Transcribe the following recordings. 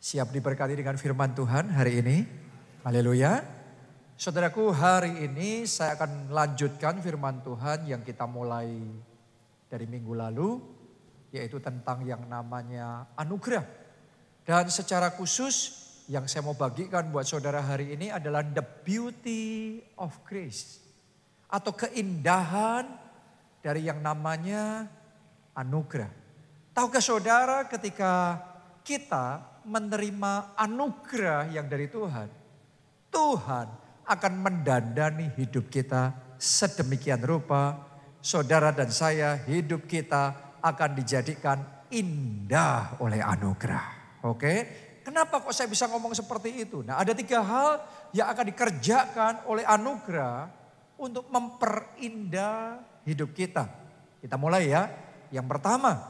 Siap diberkati dengan firman Tuhan hari ini? Haleluya. Saudaraku, hari ini saya akan lanjutkan firman Tuhan yang kita mulai dari minggu lalu, yaitu tentang yang namanya anugerah. Dan secara khusus yang saya mau bagikan buat saudara hari ini adalah the beauty of grace. Atau keindahan dari yang namanya anugerah. Tahukah saudara ketika kita menerima anugerah yang dari Tuhan, Tuhan akan mendandani hidup kita sedemikian rupa, saudara dan saya hidup kita akan dijadikan indah oleh anugerah. Oke, kenapa kok saya bisa ngomong seperti itu? Nah, ada 3 hal yang akan dikerjakan oleh anugerah untuk memperindah hidup kita. Kita mulai ya. Yang pertama,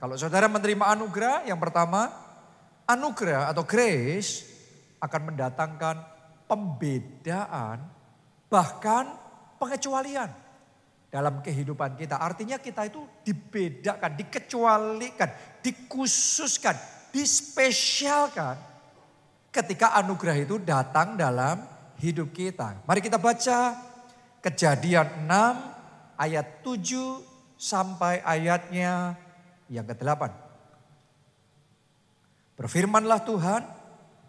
kalau saudara menerima anugerah, yang pertama, anugerah atau grace akan mendatangkan pembedaan, bahkan pengecualian dalam kehidupan kita. Artinya kita itu dibedakan, dikecualikan, dikhususkan, dispesialkan ketika anugerah itu datang dalam hidup kita. Mari kita baca Kejadian 6 ayat 7 sampai ayatnya yang ke-8. Berfirmanlah Tuhan,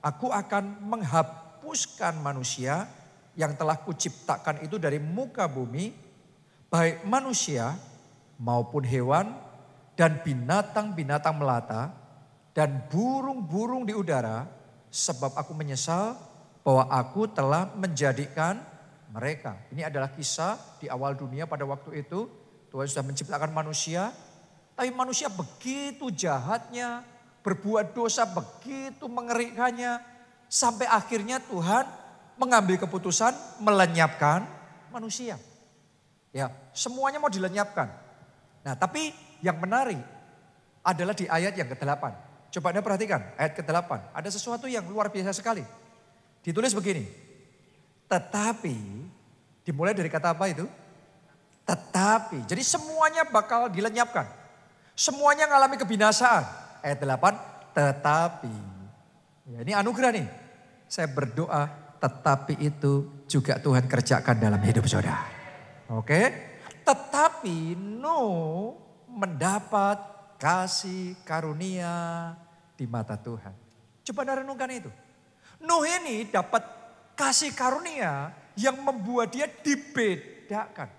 aku akan menghapuskan manusia yang telah kuciptakan itu dari muka bumi, baik manusia maupun hewan dan binatang-binatang melata dan burung-burung di udara, sebab aku menyesal bahwa aku telah menjadikan mereka. Ini adalah kisah di awal dunia pada waktu itu, Tuhan sudah menciptakan manusia, tapi manusia begitu jahatnya, berbuat dosa begitu mengerikannya, sampai akhirnya Tuhan mengambil keputusan melenyapkan manusia. Ya, semuanya mau dilenyapkan. Nah, tapi yang menarik adalah di ayat yang ke-8. Coba Anda perhatikan ayat ke-8. Ada sesuatu yang luar biasa sekali. Ditulis begini. Tetapi, dimulai dari kata apa itu? Tetapi. Jadi semuanya bakal dilenyapkan. Semuanya mengalami kebinasaan. Ayat 8, tetapi. Ya, ini anugerah nih. Saya berdoa, tetapi itu juga Tuhan kerjakan dalam hidup saudara. Oke. Tetapi Nuh mendapat kasih karunia di mata Tuhan. Coba Anda renungkan itu. Nuh ini dapat kasih karunia yang membuat dia dibedakan.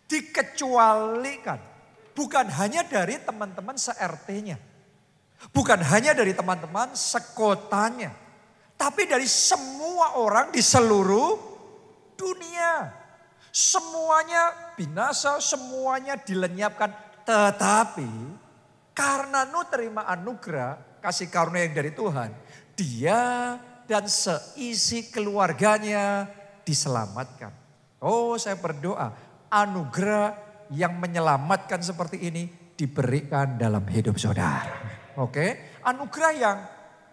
Dikecualikan. Bukan hanya dari teman-teman se-RT-nya. Bukan hanya dari teman-teman sekotanya. Tapi dari semua orang di seluruh dunia. Semuanya binasa, semuanya dilenyapkan. Tetapi karena Nuh terima anugerah, kasih karunia yang dari Tuhan. Dia dan seisi keluarganya diselamatkan. Oh, saya berdoa anugerah yang menyelamatkan seperti ini diberikan dalam hidup saudara. Oke, anugerah yang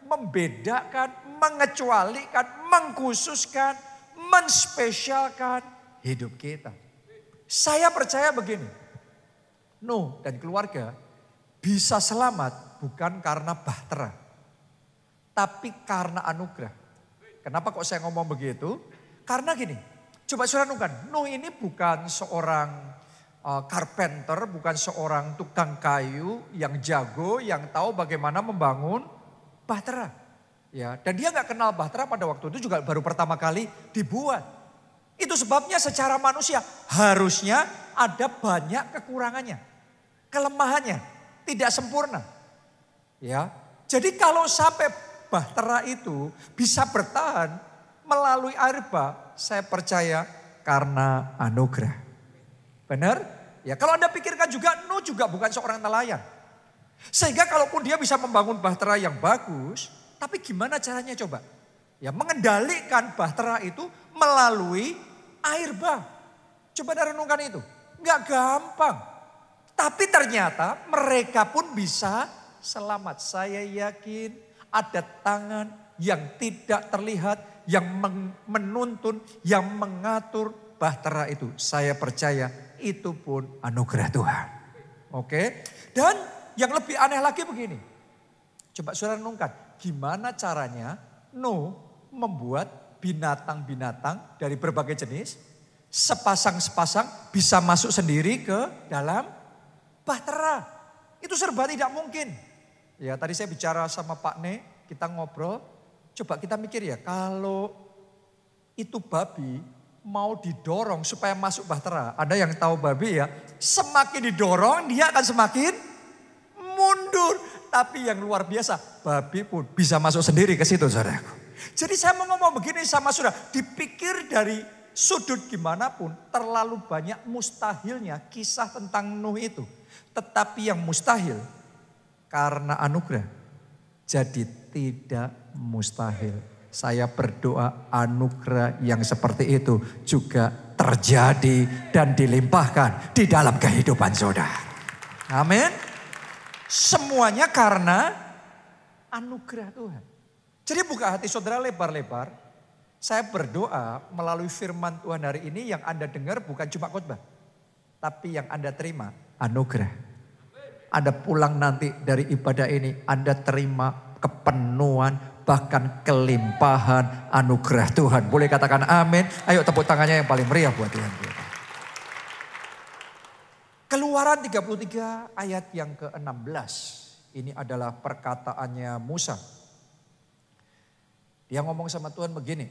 membedakan, mengecualikan, mengkhususkan, menspesialkan hidup kita. Saya percaya begini, Nuh dan keluarga bisa selamat bukan karena bahtera, tapi karena anugerah. Kenapa kok saya ngomong begitu? Karena gini, coba saudara renungkan, Nuh ini bukan seorang carpenter, bukan seorang tukang kayu yang jago, yang tahu bagaimana membangun bahtera. Ya, dan dia nggak kenal bahtera pada waktu itu juga baru pertama kali dibuat. Itu sebabnya secara manusia harusnya ada banyak kekurangannya, kelemahannya, tidak sempurna. Ya, jadi kalau sampai bahtera itu bisa bertahan melalui air bah, saya percaya karena anugerah. Benar? Ya, kalau Anda pikirkan juga Nuh juga bukan seorang nelayan. Sehingga kalaupun dia bisa membangun bahtera yang bagus, tapi gimana caranya coba? Ya, mengendalikan bahtera itu melalui air bah. Coba Anda renungkan itu. Enggak gampang. Tapi ternyata mereka pun bisa selamat. Saya yakin ada tangan yang tidak terlihat, yang menuntun, yang mengatur bahtera itu. Saya percaya itu pun anugerah Tuhan. Oke. Dan yang lebih aneh lagi begini. Coba saudara renungkan, gimana caranya Nuh membuat binatang-binatang dari berbagai jenis, sepasang-sepasang bisa masuk sendiri ke dalam bahtera. Itu serba tidak mungkin. Ya tadi saya bicara sama Pak Ne, kita ngobrol, coba kita mikir ya, kalau itu babi mau didorong supaya masuk bahtera. Ada yang tahu babi ya, semakin didorong dia akan semakin mundur. Tapi yang luar biasa, babi pun bisa masuk sendiri ke situ saudaraku. Jadi saya mau ngomong begini sama saudara, dipikir dari sudut gimana pun terlalu banyak mustahilnya kisah tentang Nuh itu. Tetapi yang mustahil karena anugerah jadi tidak mustahil. Saya berdoa anugerah yang seperti itu juga terjadi dan dilimpahkan di dalam kehidupan saudara. Amin. Semuanya karena anugerah Tuhan. Jadi buka hati saudara lebar-lebar. Saya berdoa melalui firman Tuhan hari ini yang Anda dengar bukan cuma khotbah. Tapi yang Anda terima anugerah. Anda pulang nanti dari ibadah ini, Anda terima kepenuhan, bahkan kelimpahan anugerah Tuhan. Boleh katakan amin. Ayo tepuk tangannya yang paling meriah buat Tuhan. Keluaran 33 ayat yang ke-16. Ini adalah perkataannya Musa. Dia ngomong sama Tuhan begini.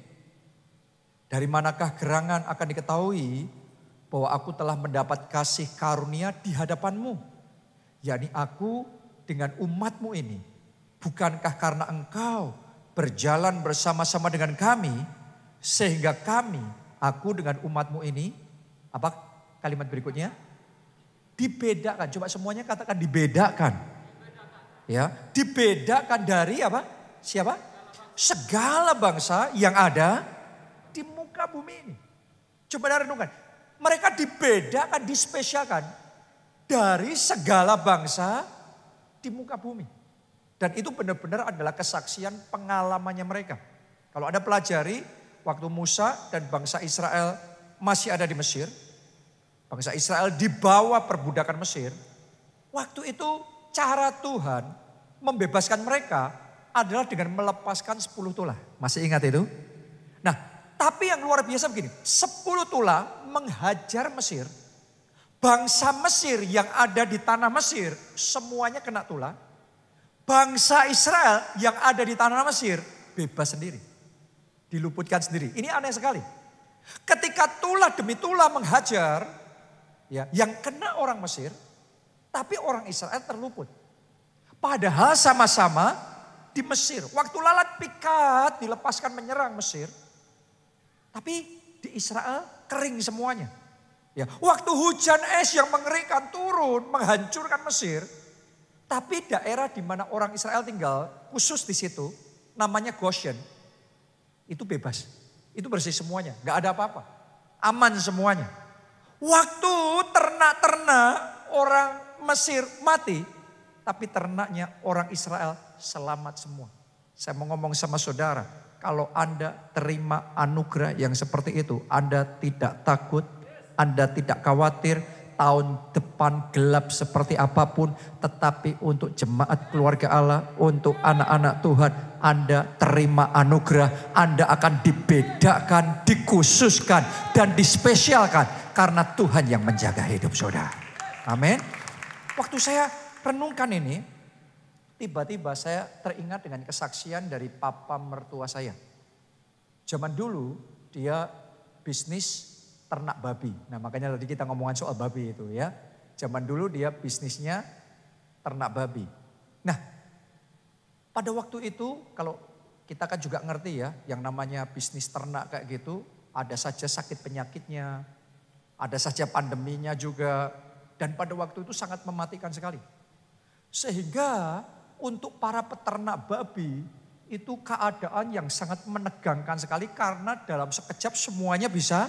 Dari manakah gerangan akan diketahui bahwa aku telah mendapat kasih karunia di hadapanmu. yakni aku dengan umatmu ini. Bukankah karena engkau berjalan bersama-sama dengan kami, sehingga kami, aku dengan umatmu ini, apa kalimat berikutnya? Dibedakan, coba semuanya katakan dibedakan. Ya, dibedakan dari apa? Siapa? Segala bangsa yang ada di muka bumi ini. Coba renungkan, mereka dibedakan, dispesialkan dari segala bangsa di muka bumi. Dan itu benar-benar adalah kesaksian pengalamannya mereka. Kalau Anda pelajari waktu Musa dan bangsa Israel masih ada di Mesir. Bangsa Israel dibawa perbudakan Mesir. Waktu itu cara Tuhan membebaskan mereka adalah dengan melepaskan 10 tulah. Masih ingat itu? Nah, tapi yang luar biasa begini. 10 tulah menghajar Mesir. Bangsa Mesir yang ada di tanah Mesir semuanya kena tulah. Bangsa Israel yang ada di tanah Mesir bebas sendiri. Diluputkan sendiri. Ini aneh sekali. Ketika tulah demi tulah menghajar, ya, yang kena orang Mesir, tapi orang Israel terluput. Padahal sama-sama di Mesir. Waktu lalat pikat dilepaskan menyerang Mesir, tapi di Israel kering semuanya. Ya, waktu hujan es yang mengerikan turun menghancurkan Mesir, tapi daerah di mana orang Israel tinggal, khusus di situ, namanya Goshen, itu bebas. Itu bersih semuanya, gak ada apa-apa. Aman semuanya. Waktu ternak-ternak orang Mesir mati, tapi ternaknya orang Israel selamat semua. Saya mau ngomong sama saudara, kalau Anda terima anugerah yang seperti itu, Anda tidak takut, Anda tidak khawatir, tahun depan gelap seperti apapun, tetapi untuk jemaat keluarga Allah, untuk anak-anak Tuhan, Anda terima anugerah, Anda akan dibedakan, dikhususkan, dan dispesialkan karena Tuhan yang menjaga hidup saudara. Amin. Waktu saya renungkan ini, tiba-tiba saya teringat dengan kesaksian dari papa mertua saya. Zaman dulu dia bisnis ternak babi. Nah makanya tadi kita ngomongan soal babi itu ya. Zaman dulu dia bisnisnya ternak babi. Nah pada waktu itu kalau kita kan juga ngerti ya. Yang namanya bisnis ternak kayak gitu. Ada saja sakit penyakitnya. Ada saja pandeminya juga. Dan pada waktu itu sangat mematikan sekali. Sehingga untuk para peternak babi itu keadaan yang sangat menegangkan sekali. Karena dalam sekejap semuanya bisa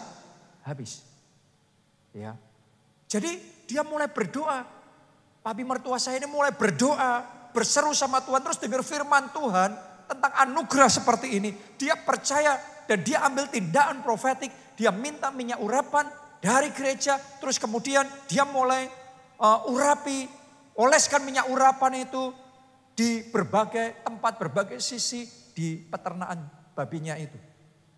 habis. Ya. Jadi dia mulai berdoa. Papi mertua saya ini mulai berdoa, berseru sama Tuhan, terus dengar firman Tuhan tentang anugerah seperti ini. Dia percaya dan dia ambil tindakan profetik, dia minta minyak urapan dari gereja, terus kemudian dia mulai urapi, oleskan minyak urapan itu. di berbagai tempat, berbagai sisi di peternakan babinya itu.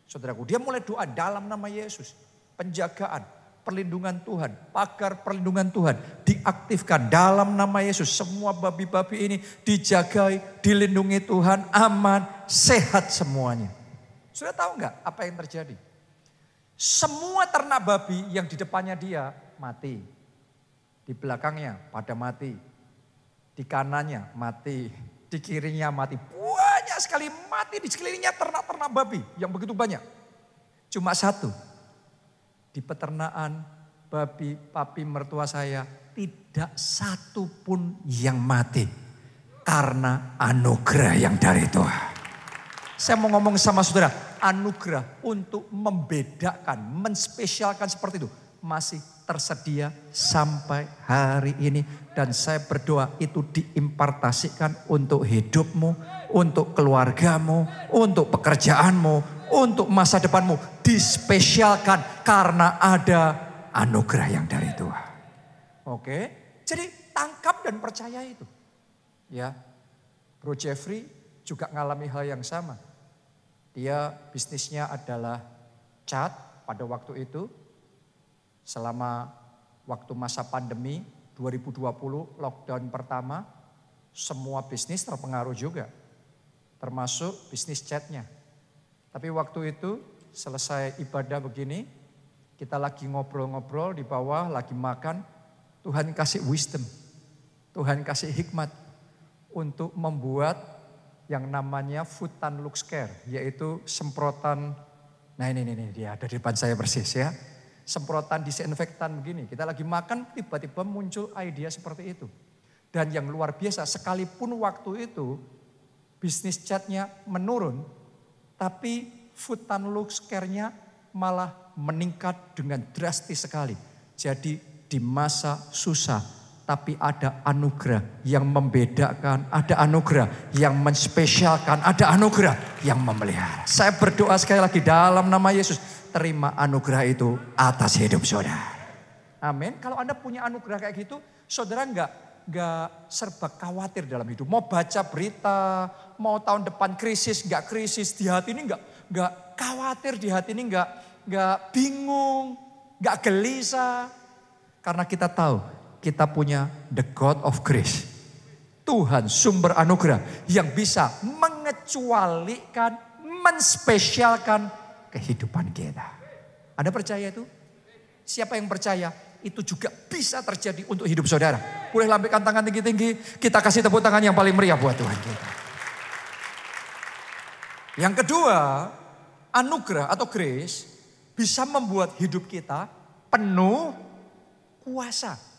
Saudaraku, dia mulai doa dalam nama Yesus. Penjagaan, perlindungan Tuhan, pagar perlindungan Tuhan diaktifkan dalam nama Yesus. Semua babi-babi ini dijagai, dilindungi Tuhan, aman, sehat semuanya. Sudah tahu nggak apa yang terjadi? Semua ternak babi yang di depannya dia mati. Di belakangnya pada mati. Di kanannya mati. Di kirinya mati. Banyak sekali mati di sekelilingnya ternak-ternak babi yang begitu banyak. Cuma satu. Di peternakan babi papi mertua saya tidak satu pun yang mati. Karena anugerah yang dari Tuhan. Saya mau ngomong sama saudara, anugerah untuk membedakan, menspesialkan seperti itu. Masih tersedia sampai hari ini. Dan saya berdoa itu diimpartasikan untuk hidupmu, untuk keluargamu, untuk pekerjaanmu, untuk masa depanmu. Dispesialkan karena ada anugerah yang dari Tuhan. Oke, jadi tangkap dan percaya itu. Ya, Bro Jeffrey juga ngalami hal yang sama. Dia bisnisnya adalah cat pada waktu itu. Selama waktu masa pandemi 2020 lockdown pertama, semua bisnis terpengaruh juga. Termasuk bisnis catnya. Tapi waktu itu selesai ibadah begini, kita lagi ngobrol-ngobrol di bawah, lagi makan. Tuhan kasih wisdom, Tuhan kasih hikmat untuk membuat yang namanya Futan Lux Care, yaitu semprotan. Nah ini dia ada di depan saya persis ya. Semprotan disinfektan begini. Kita lagi makan tiba-tiba muncul ide seperti itu. Dan yang luar biasa sekalipun waktu itu bisnis catnya menurun. Tapi Futan Lux Care-nya malah meningkat dengan drastis sekali. Jadi di masa susah tapi ada anugerah yang membedakan, ada anugerah yang menspesialkan, ada anugerah yang memelihara. Saya berdoa sekali lagi dalam nama Yesus, terima anugerah itu atas hidup saudara. Amin. Kalau Anda punya anugerah kayak gitu, saudara nggak serba khawatir dalam hidup. Mau baca berita, mau tahun depan krisis, nggak krisis, di hati ini nggak khawatir, di hati ini nggak bingung, nggak gelisah. Karena kita tahu kita punya the God of grace. Tuhan sumber anugerah yang bisa mengecualikan, menspesialkan kehidupan kita. Anda percaya itu? Siapa yang percaya itu juga bisa terjadi untuk hidup saudara. Boleh lambaikan tangan tinggi-tinggi. Kita kasih tepuk tangan yang paling meriah buat Tuhan kita. Yang kedua, anugerah atau grace bisa membuat hidup kita penuh kuasa.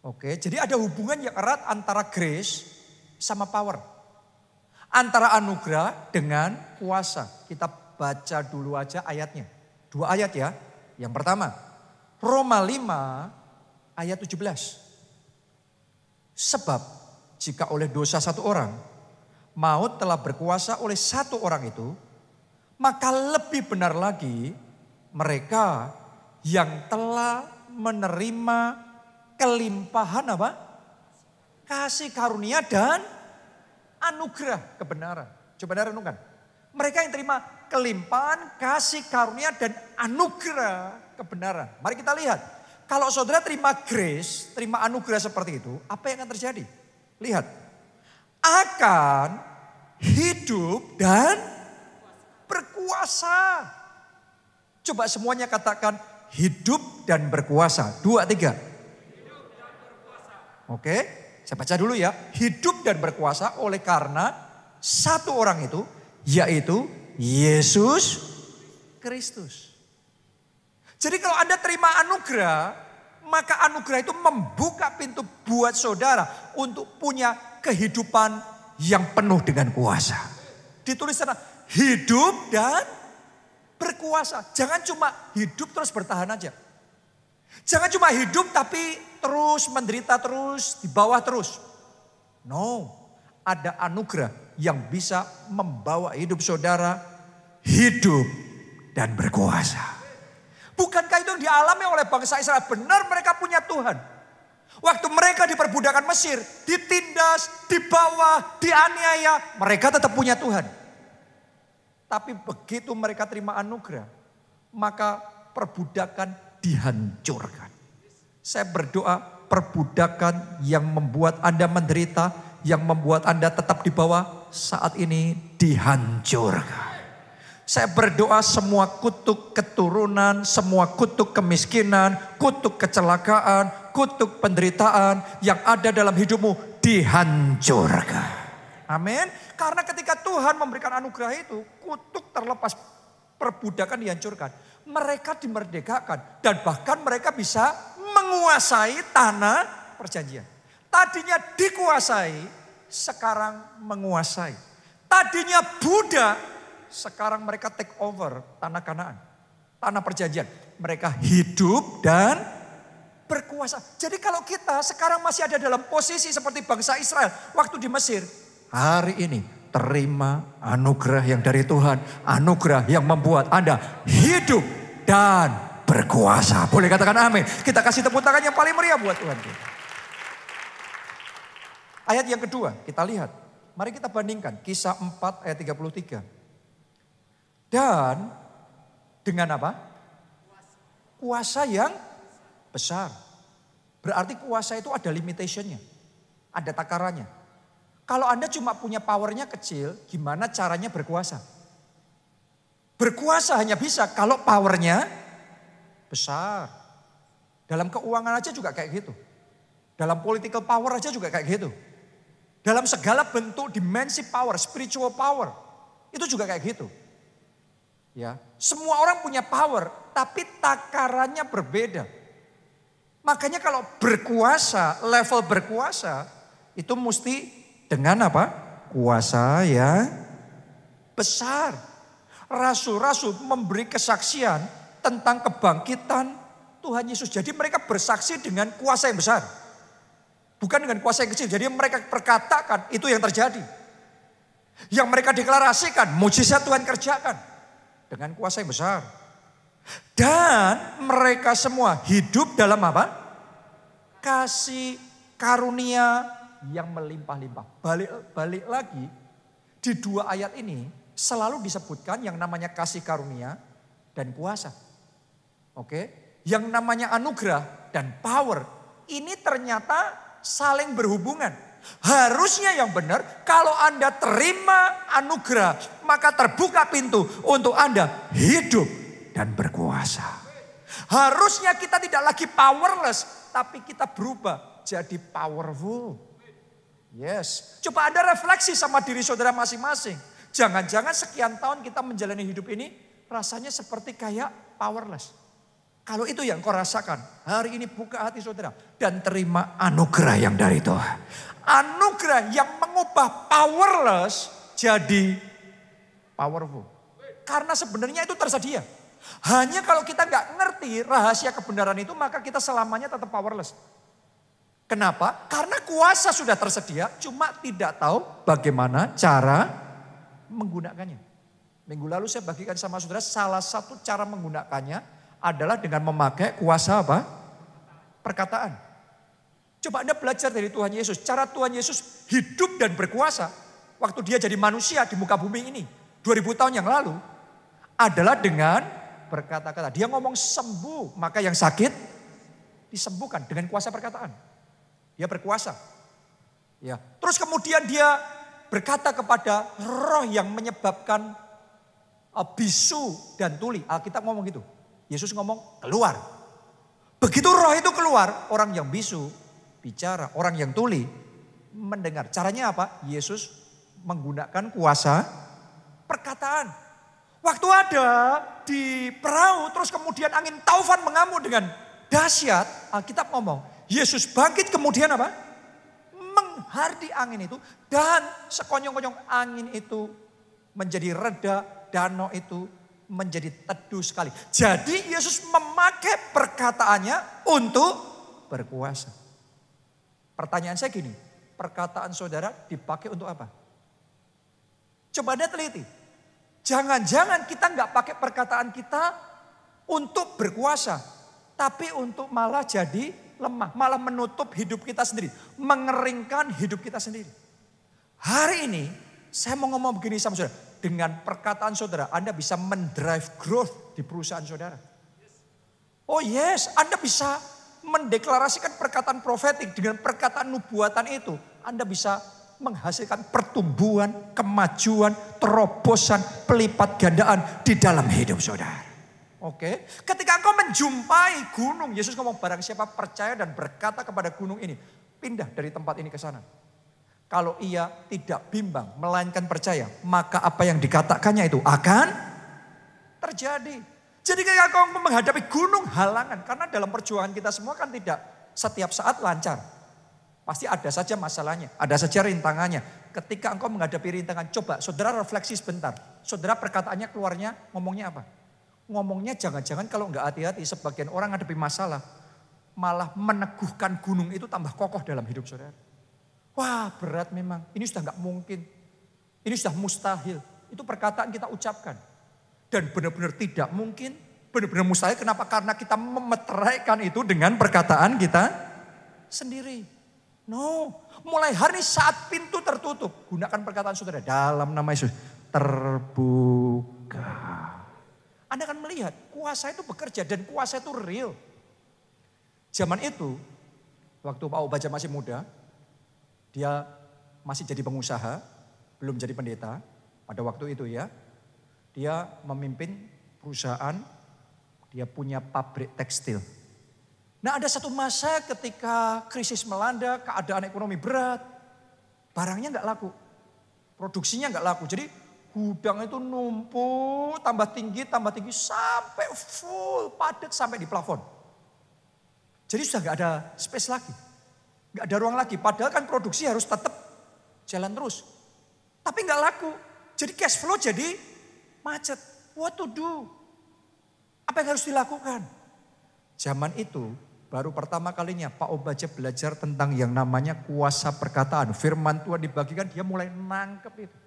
Oke, jadi ada hubungan yang erat antara grace sama power. Antara anugerah dengan kuasa. Kita baca dulu aja ayatnya. 2 ayat ya. Yang pertama, Roma 5 ayat 17. Sebab jika oleh dosa satu orang, maut telah berkuasa oleh satu orang itu, maka lebih benar lagi mereka yang telah menerima kelimpahan apa? Kasih karunia dan anugerah kebenaran. Coba Anda renungkan. Mereka yang terima kelimpahan, kasih karunia dan anugerah kebenaran. Mari kita lihat. Kalau saudara terima grace, terima anugerah seperti itu, apa yang akan terjadi? Lihat. Akan hidup dan berkuasa. Coba semuanya katakan hidup dan berkuasa. 2, 3. Oke, saya baca dulu ya. Hidup dan berkuasa oleh karena satu orang itu, yaitu Yesus Kristus. Jadi kalau Anda terima anugerah, maka anugerah itu membuka pintu buat saudara untuk punya kehidupan yang penuh dengan kuasa. Ditulis sana, hidup dan berkuasa. Jangan cuma hidup terus bertahan aja. Jangan cuma hidup tapi terus menderita terus, di bawah terus. No, ada anugerah yang bisa membawa hidup saudara hidup dan berkuasa. Bukankah itu yang dialami oleh bangsa Israel? Benar mereka punya Tuhan. Waktu mereka di perbudakan Mesir, ditindas, dibawa, dianiaya, mereka tetap punya Tuhan. Tapi begitu mereka terima anugerah, maka perbudakan dihancurkan. Saya berdoa perbudakan yang membuat Anda menderita, yang membuat Anda tetap di bawah, saat ini dihancurkan. Saya berdoa semua kutuk keturunan, semua kutuk kemiskinan, kutuk kecelakaan, kutuk penderitaan yang ada dalam hidupmu dihancurkan. Amin. Karena ketika Tuhan memberikan anugerah itu, kutuk terlepas, perbudakan dihancurkan. Mereka dimerdekakan dan bahkan mereka bisa menguasai tanah perjanjian. Tadinya dikuasai, sekarang menguasai. Tadinya budak, sekarang mereka take over tanah Kanaan, tanah perjanjian. Mereka hidup dan berkuasa. Jadi kalau kita sekarang masih ada dalam posisi seperti bangsa Israel waktu di Mesir, hari ini terima anugerah yang dari Tuhan. Anugerah yang membuat Anda hidup dan berkuasa. Boleh katakan amin. Kita kasih tepuk tangan yang paling meriah buat Tuhan kita. Ayat yang kedua kita lihat. Mari kita bandingkan Kisah 4 ayat 33. Dan dengan apa? Kuasa yang besar. Berarti kuasa itu ada limitationnya. Ada takarannya. Kalau Anda cuma punya powernya kecil, gimana caranya berkuasa? Berkuasa hanya bisa kalau powernya besar. Dalam keuangan aja juga kayak gitu. Dalam political power aja juga kayak gitu. Dalam segala bentuk dimensi power, spiritual power. Itu juga kayak gitu. Ya, semua orang punya power, tapi takarannya berbeda. Makanya kalau berkuasa, level berkuasa, itu mesti dengan apa? Kuasa yang besar. Rasul-rasul memberi kesaksian tentang kebangkitan Tuhan Yesus. Jadi mereka bersaksi dengan kuasa yang besar. Bukan dengan kuasa yang kecil. Jadi mereka perkatakan itu yang terjadi. Yang mereka deklarasikan, mujizat Tuhan kerjakan. Dengan kuasa yang besar. Dan mereka semua hidup dalam apa? Kasih karunia yang melimpah-limpah. Balik lagi, di dua ayat ini selalu disebutkan yang namanya kasih karunia dan kuasa. Oke? Yang namanya anugerah dan power, ini ternyata saling berhubungan. Harusnya yang benar, kalau Anda terima anugerah, maka terbuka pintu untuk Anda hidup dan berkuasa. Harusnya kita tidak lagi powerless, tapi kita berubah jadi powerful. Yes, coba Anda refleksi sama diri saudara masing-masing. Jangan-jangan sekian tahun kita menjalani hidup ini rasanya seperti kayak powerless. Kalau itu yang kau rasakan, hari ini buka hati saudara dan terima anugerah yang dari Tuhan. Anugerah yang mengubah powerless jadi powerful. Karena sebenarnya itu tersedia. Hanya kalau kita nggak ngerti rahasia kebenaran itu, maka kita selamanya tetap powerless. Kenapa? Karena kuasa sudah tersedia, cuma tidak tahu bagaimana cara menggunakannya. Minggu lalu saya bagikan sama saudara, salah satu cara menggunakannya adalah dengan memakai kuasa apa? Perkataan. Coba Anda belajar dari Tuhan Yesus. Cara Tuhan Yesus hidup dan berkuasa waktu dia jadi manusia di muka bumi ini 2000 tahun yang lalu adalah dengan berkata-kata. Dia ngomong sembuh, maka yang sakit disembuhkan dengan kuasa perkataan. Dia berkuasa. Ya. Terus kemudian dia berkata kepada roh yang menyebabkan bisu dan tuli. Alkitab ngomong gitu. Yesus ngomong keluar. Begitu roh itu keluar, orang yang bisu bicara, orang yang tuli mendengar. Caranya apa? Yesus menggunakan kuasa perkataan. Waktu ada di perahu, terus kemudian angin taufan mengamuk dengan dahsyat, Alkitab ngomong, Yesus bangkit kemudian apa? Menghardi angin itu dan sekonyong-konyong angin itu menjadi reda, danau itu menjadi teduh sekali. Jadi Yesus memakai perkataannya untuk berkuasa. Pertanyaan saya gini, perkataan saudara dipakai untuk apa? Coba Anda teliti. Jangan-jangan kita nggak pakai perkataan kita untuk berkuasa, tapi untuk malah jadi lemah. Malah menutup hidup kita sendiri. Mengeringkan hidup kita sendiri. Hari ini saya mau ngomong begini sama saudara. Dengan perkataan saudara Anda bisa mendrive growth di perusahaan saudara. Oh yes, Anda bisa mendeklarasikan perkataan profetik. Dengan perkataan nubuatan itu Anda bisa menghasilkan pertumbuhan, kemajuan, terobosan, pelipat gandaan di dalam hidup saudara. Oke, ketika engkau menjumpai gunung, Yesus ngomong barang siapa percaya dan berkata kepada gunung ini, pindah dari tempat ini ke sana. Kalau ia tidak bimbang, melainkan percaya, maka apa yang dikatakannya itu akan terjadi. Jadi ketika engkau menghadapi gunung halangan, karena dalam perjuangan kita semua kan tidak setiap saat lancar. Pasti ada saja masalahnya, ada saja rintangannya. Ketika engkau menghadapi rintangan, coba saudara refleksi sebentar. Saudara perkataannya keluarnya ngomongnya apa? Ngomongnya jangan-jangan kalau nggak hati-hati sebagian orang ngadepi masalah malah meneguhkan gunung itu tambah kokoh dalam hidup saudara. Wah berat memang, ini sudah nggak mungkin, ini sudah mustahil. Itu perkataan kita ucapkan dan benar-benar tidak mungkin, benar-benar mustahil. Kenapa? Karena kita memeteraikan itu dengan perkataan kita sendiri. No, mulai hari ini saat pintu tertutup, gunakan perkataan saudara dalam nama Yesus terbuka. Anda akan melihat kuasa itu bekerja dan kuasa itu real. Zaman itu, waktu Pak Obaja masih muda, dia masih jadi pengusaha, belum jadi pendeta. Pada waktu itu ya, dia memimpin perusahaan, dia punya pabrik tekstil. Nah ada satu masa ketika krisis melanda, keadaan ekonomi berat, barangnya nggak laku, produksinya nggak laku. Jadi gudang itu numpuk, tambah tinggi, sampai full, padat sampai di plafon. Jadi sudah gak ada space lagi. Gak ada ruang lagi, padahal kan produksi harus tetap jalan terus. Tapi gak laku, jadi cash flow jadi macet. What to do? Apa yang harus dilakukan? Zaman itu baru pertama kalinya Pak Obaja belajar tentang yang namanya kuasa perkataan. Firman Tuhan dibagikan, dia mulai nangkep itu.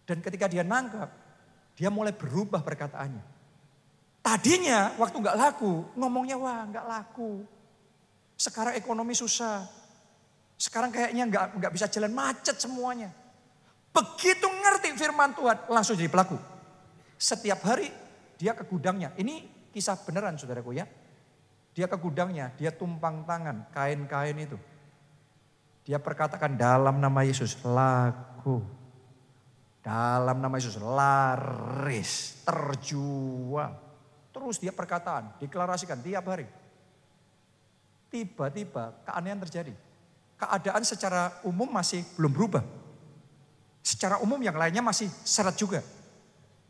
Dan ketika dia nangkap, dia mulai berubah perkataannya. Tadinya waktu nggak laku, ngomongnya wah nggak laku. Sekarang ekonomi susah. Sekarang kayaknya nggak bisa jalan, macet semuanya. Begitu ngerti firman Tuhan, langsung jadi pelaku. Setiap hari dia ke gudangnya. Ini kisah beneran saudaraku ya. Dia ke gudangnya, dia tumpang tangan kain-kain itu. Dia perkatakan dalam nama Yesus, laku. Dalam nama Yesus laris, terjual. Terus dia perkataan, deklarasikan tiap hari. Tiba-tiba keanehan terjadi. Keadaan secara umum masih belum berubah. Secara umum yang lainnya masih seret juga.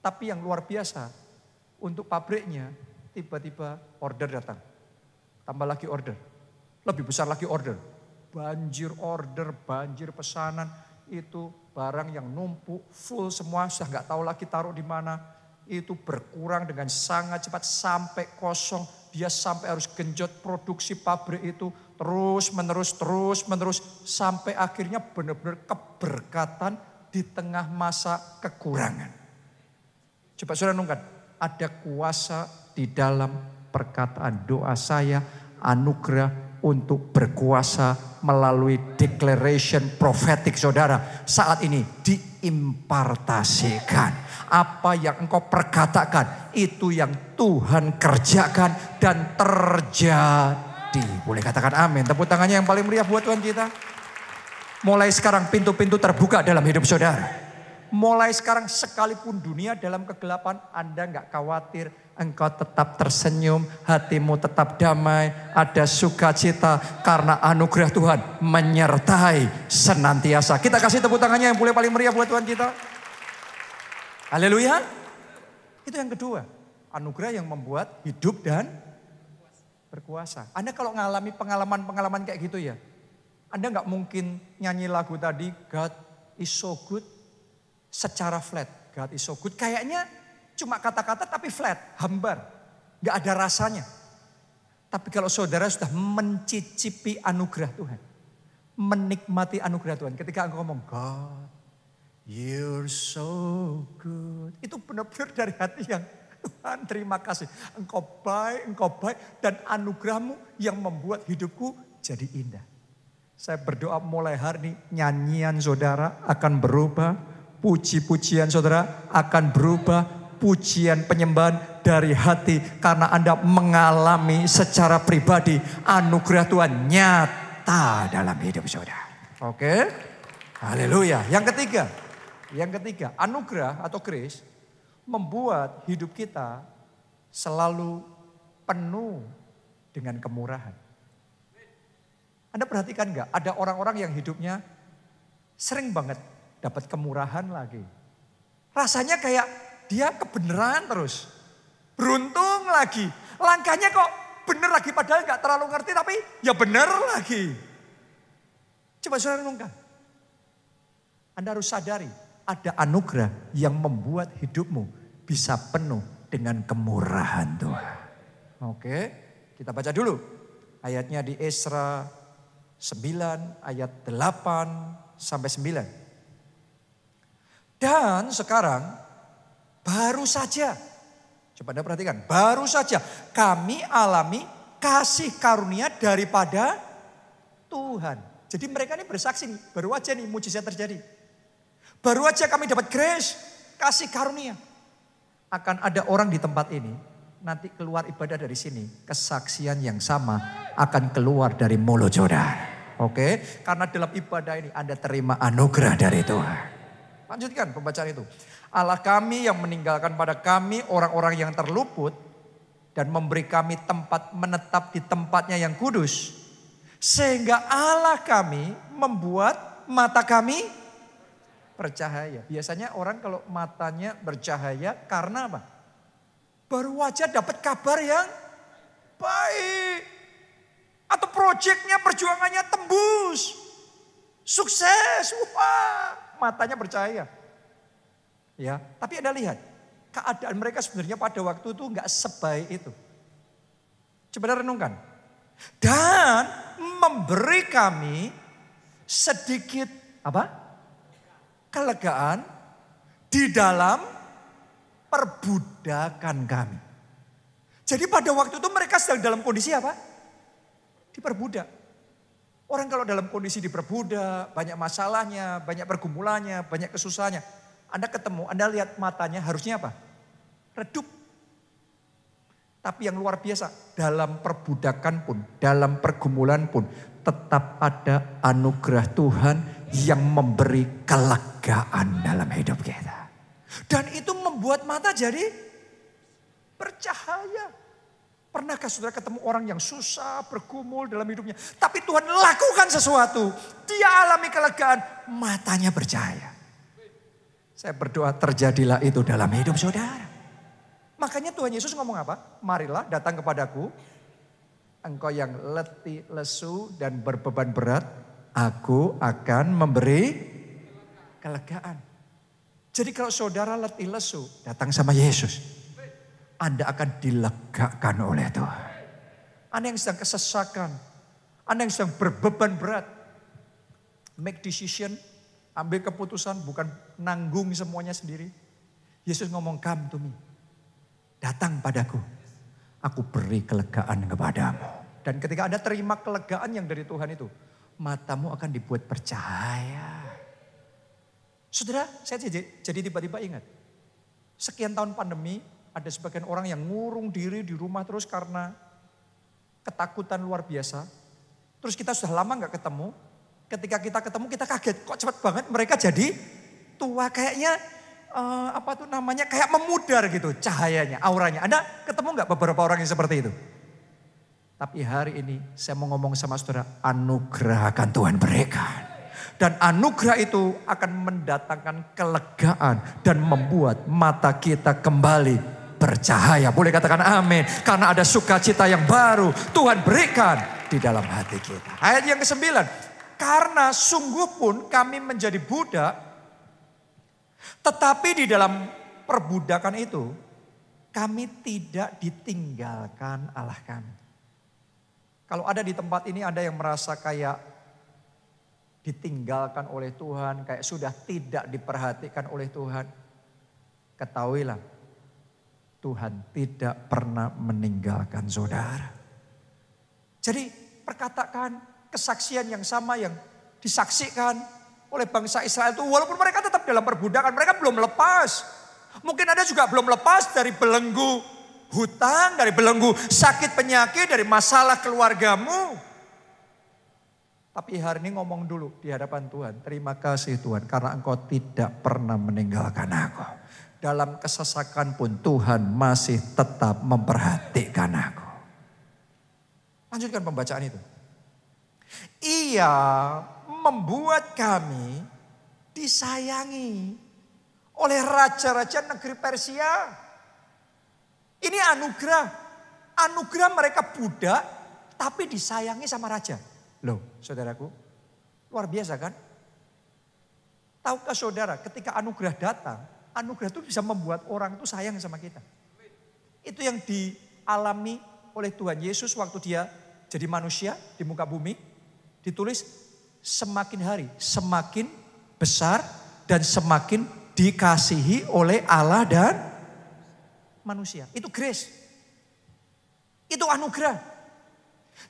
Tapi yang luar biasa, untuk pabriknya tiba-tiba order datang. Tambah lagi order, lebih besar lagi order. Banjir order, banjir pesanan, itu barang yang numpuk full semua, sudah nggak tahu lagi taruh di mana. Itu berkurang dengan sangat cepat sampai kosong. Dia sampai harus genjot produksi pabrik itu terus menerus sampai akhirnya benar-benar keberkatan di tengah masa kekurangan. Coba saudara renungkan, ada kuasa di dalam perkataan. Doa saya anugerah untuk berkuasa melalui declaration prophetic saudara saat ini diimpartasikan. Apa yang engkau perkatakan itu yang Tuhan kerjakan dan terjadi. Boleh katakan amin. Tepuk tangannya yang paling meriah buat Tuhan kita. Mulai sekarang pintu-pintu terbuka dalam hidup saudara. Mulai sekarang sekalipun dunia dalam kegelapan, Anda gak khawatir. Engkau tetap tersenyum, hatimu tetap damai, ada sukacita karena anugerah Tuhan menyertai senantiasa. Kita kasih tepuk tangannya yang boleh paling meriah buat Tuhan kita. Haleluya. Itu yang kedua, anugerah yang membuat hidup dan berkuasa. Anda kalau ngalami pengalaman-pengalaman kayak gitu ya, Anda gak mungkin nyanyi lagu tadi, God is so good, secara flat. God is so good, kayaknya cuma kata-kata tapi flat, hambar. Gak ada rasanya. Tapi kalau saudara sudah mencicipi anugerah Tuhan. Menikmati anugerah Tuhan. Ketika engkau ngomong, God, you're so good. Itu benar-benar dari hati yang, Tuhan terima kasih. Engkau baik dan anugerah-Mu yang membuat hidupku jadi indah. Saya berdoa mulai hari ini nyanyian saudara akan berubah. Puji-pujian saudara akan berubah. Pujian penyembahan dari hati. Karena Anda mengalami secara pribadi anugerah Tuhan nyata dalam hidup saudara. Oke. Haleluya. Yang ketiga, anugerah atau grace membuat hidup kita selalu penuh dengan kemurahan. Anda perhatikan nggak? Ada orang-orang yang hidupnya sering banget dapat kemurahan lagi. Rasanya kayak dia kebenaran terus. Beruntung lagi. Langkahnya kok bener lagi padahal nggak terlalu ngerti tapi ya bener lagi. Coba saudara renungkan. Anda harus sadari ada anugerah yang membuat hidupmu bisa penuh dengan kemurahan Tuhan. Oke, kita baca dulu. Ayatnya di Esra 9 ayat 8 sampai 9. Dan sekarang baru saja, coba Anda perhatikan, baru saja kami alami kasih karunia daripada Tuhan. Jadi mereka ini bersaksi nih, baru aja nih mujizat terjadi. Baru aja kami dapat grace, kasih karunia. Akan ada orang di tempat ini, nanti keluar ibadah dari sini, kesaksian yang sama akan keluar dari mulut saudara. Oke, karena dalam ibadah ini Anda terima anugerah dari Tuhan. Lanjutkan pembacaan itu. Allah kami yang meninggalkan pada kami orang-orang yang terluput dan memberi kami tempat menetap di tempatnya yang kudus. Sehingga Allah kami membuat mata kami bercahaya. Biasanya orang kalau matanya bercahaya karena apa? Baru aja dapat kabar yang baik. Atau proyeknya, perjuangannya tembus. Sukses. Wah, matanya bercahaya. Ya, tapi Anda lihat, keadaan mereka sebenarnya pada waktu itu enggak sebaik itu. Coba renungkan. Dan memberi kami sedikit apa? Kelegaan di dalam perbudakan kami. Jadi pada waktu itu mereka sedang dalam kondisi apa? Diperbudak. Orang kalau dalam kondisi diperbudak, banyak masalahnya, banyak pergumulannya, banyak kesusahannya. Anda ketemu, Anda lihat matanya harusnya apa? Redup. Tapi yang luar biasa, dalam perbudakan pun, dalam pergumulan pun, tetap ada anugerah Tuhan yang memberi kelegaan dalam hidup kita. Dan itu membuat mata jadi bercahaya. Pernahkah saudara ketemu orang yang susah, bergumul dalam hidupnya. Tapi Tuhan lakukan sesuatu. Dia alami kelegaan, matanya bercahaya. Saya berdoa terjadilah itu dalam hidup saudara. Makanya Tuhan Yesus ngomong apa? Marilah datang kepadaku. Engkau yang letih, lesu dan berbeban berat. Aku akan memberi kelegaan. Jadi kalau saudara letih, lesu, datang sama Yesus. Anda akan dilegakan oleh Tuhan. Anda yang sedang kesesakan. Anda yang sedang berbeban berat. Make decision. Ambil keputusan, bukan nanggung semuanya sendiri. Yesus ngomong, come to me. Datang padaku, aku beri kelegaan kepadamu. Dan ketika Anda terima kelegaan yang dari Tuhan itu, matamu akan dibuat bercahaya. Saudara, saya jadi tiba-tiba ingat. Sekian tahun pandemi, ada sebagian orang yang ngurung diri di rumah terus karena ketakutan luar biasa. Terus kita sudah lama gak ketemu. Ketika kita ketemu kita kaget, kok cepat banget mereka jadi tua kayaknya kayak memudar gitu cahayanya, auranya. Anda ketemu nggak beberapa orang yang seperti itu? Tapi hari ini saya mau ngomong sama saudara, anugerah akan Tuhan berikan. Dan anugerah itu akan mendatangkan kelegaan dan membuat mata kita kembali bercahaya. Boleh katakan amin. Karena ada sukacita yang baru Tuhan berikan di dalam hati kita. Ayat yang ke-9. Karena sungguh pun kami menjadi budak. Tetapi di dalam perbudakan itu kami tidak ditinggalkan Allah kami. Kalau ada di tempat ini ada yang merasa kayak ditinggalkan oleh Tuhan, kayak sudah tidak diperhatikan oleh Tuhan. Ketahuilah, Tuhan tidak pernah meninggalkan saudara. Jadi perkataan kesaksian yang sama yang disaksikan oleh bangsa Israel itu, walaupun mereka tetap dalam perbudakan, mereka belum lepas. Mungkin Anda juga belum lepas dari belenggu hutang, dari belenggu sakit penyakit, dari masalah keluargamu. Tapi hari ini ngomong dulu di hadapan Tuhan, terima kasih Tuhan karena Engkau tidak pernah meninggalkan aku. Dalam kesesakan pun Tuhan masih tetap memperhatikan aku. Lanjutkan pembacaan itu. Ia membuat kami disayangi oleh raja-raja negeri Persia. Ini anugerah. Anugerah mereka budak tapi disayangi sama raja. Loh saudaraku, luar biasa kan? Tahukah saudara ketika anugerah datang, anugerah itu bisa membuat orang itu sayang sama kita. Itu yang dialami oleh Tuhan Yesus waktu dia jadi manusia di muka bumi. Ditulis semakin hari semakin besar dan semakin dikasihi oleh Allah dan manusia. Itu grace. Itu anugerah.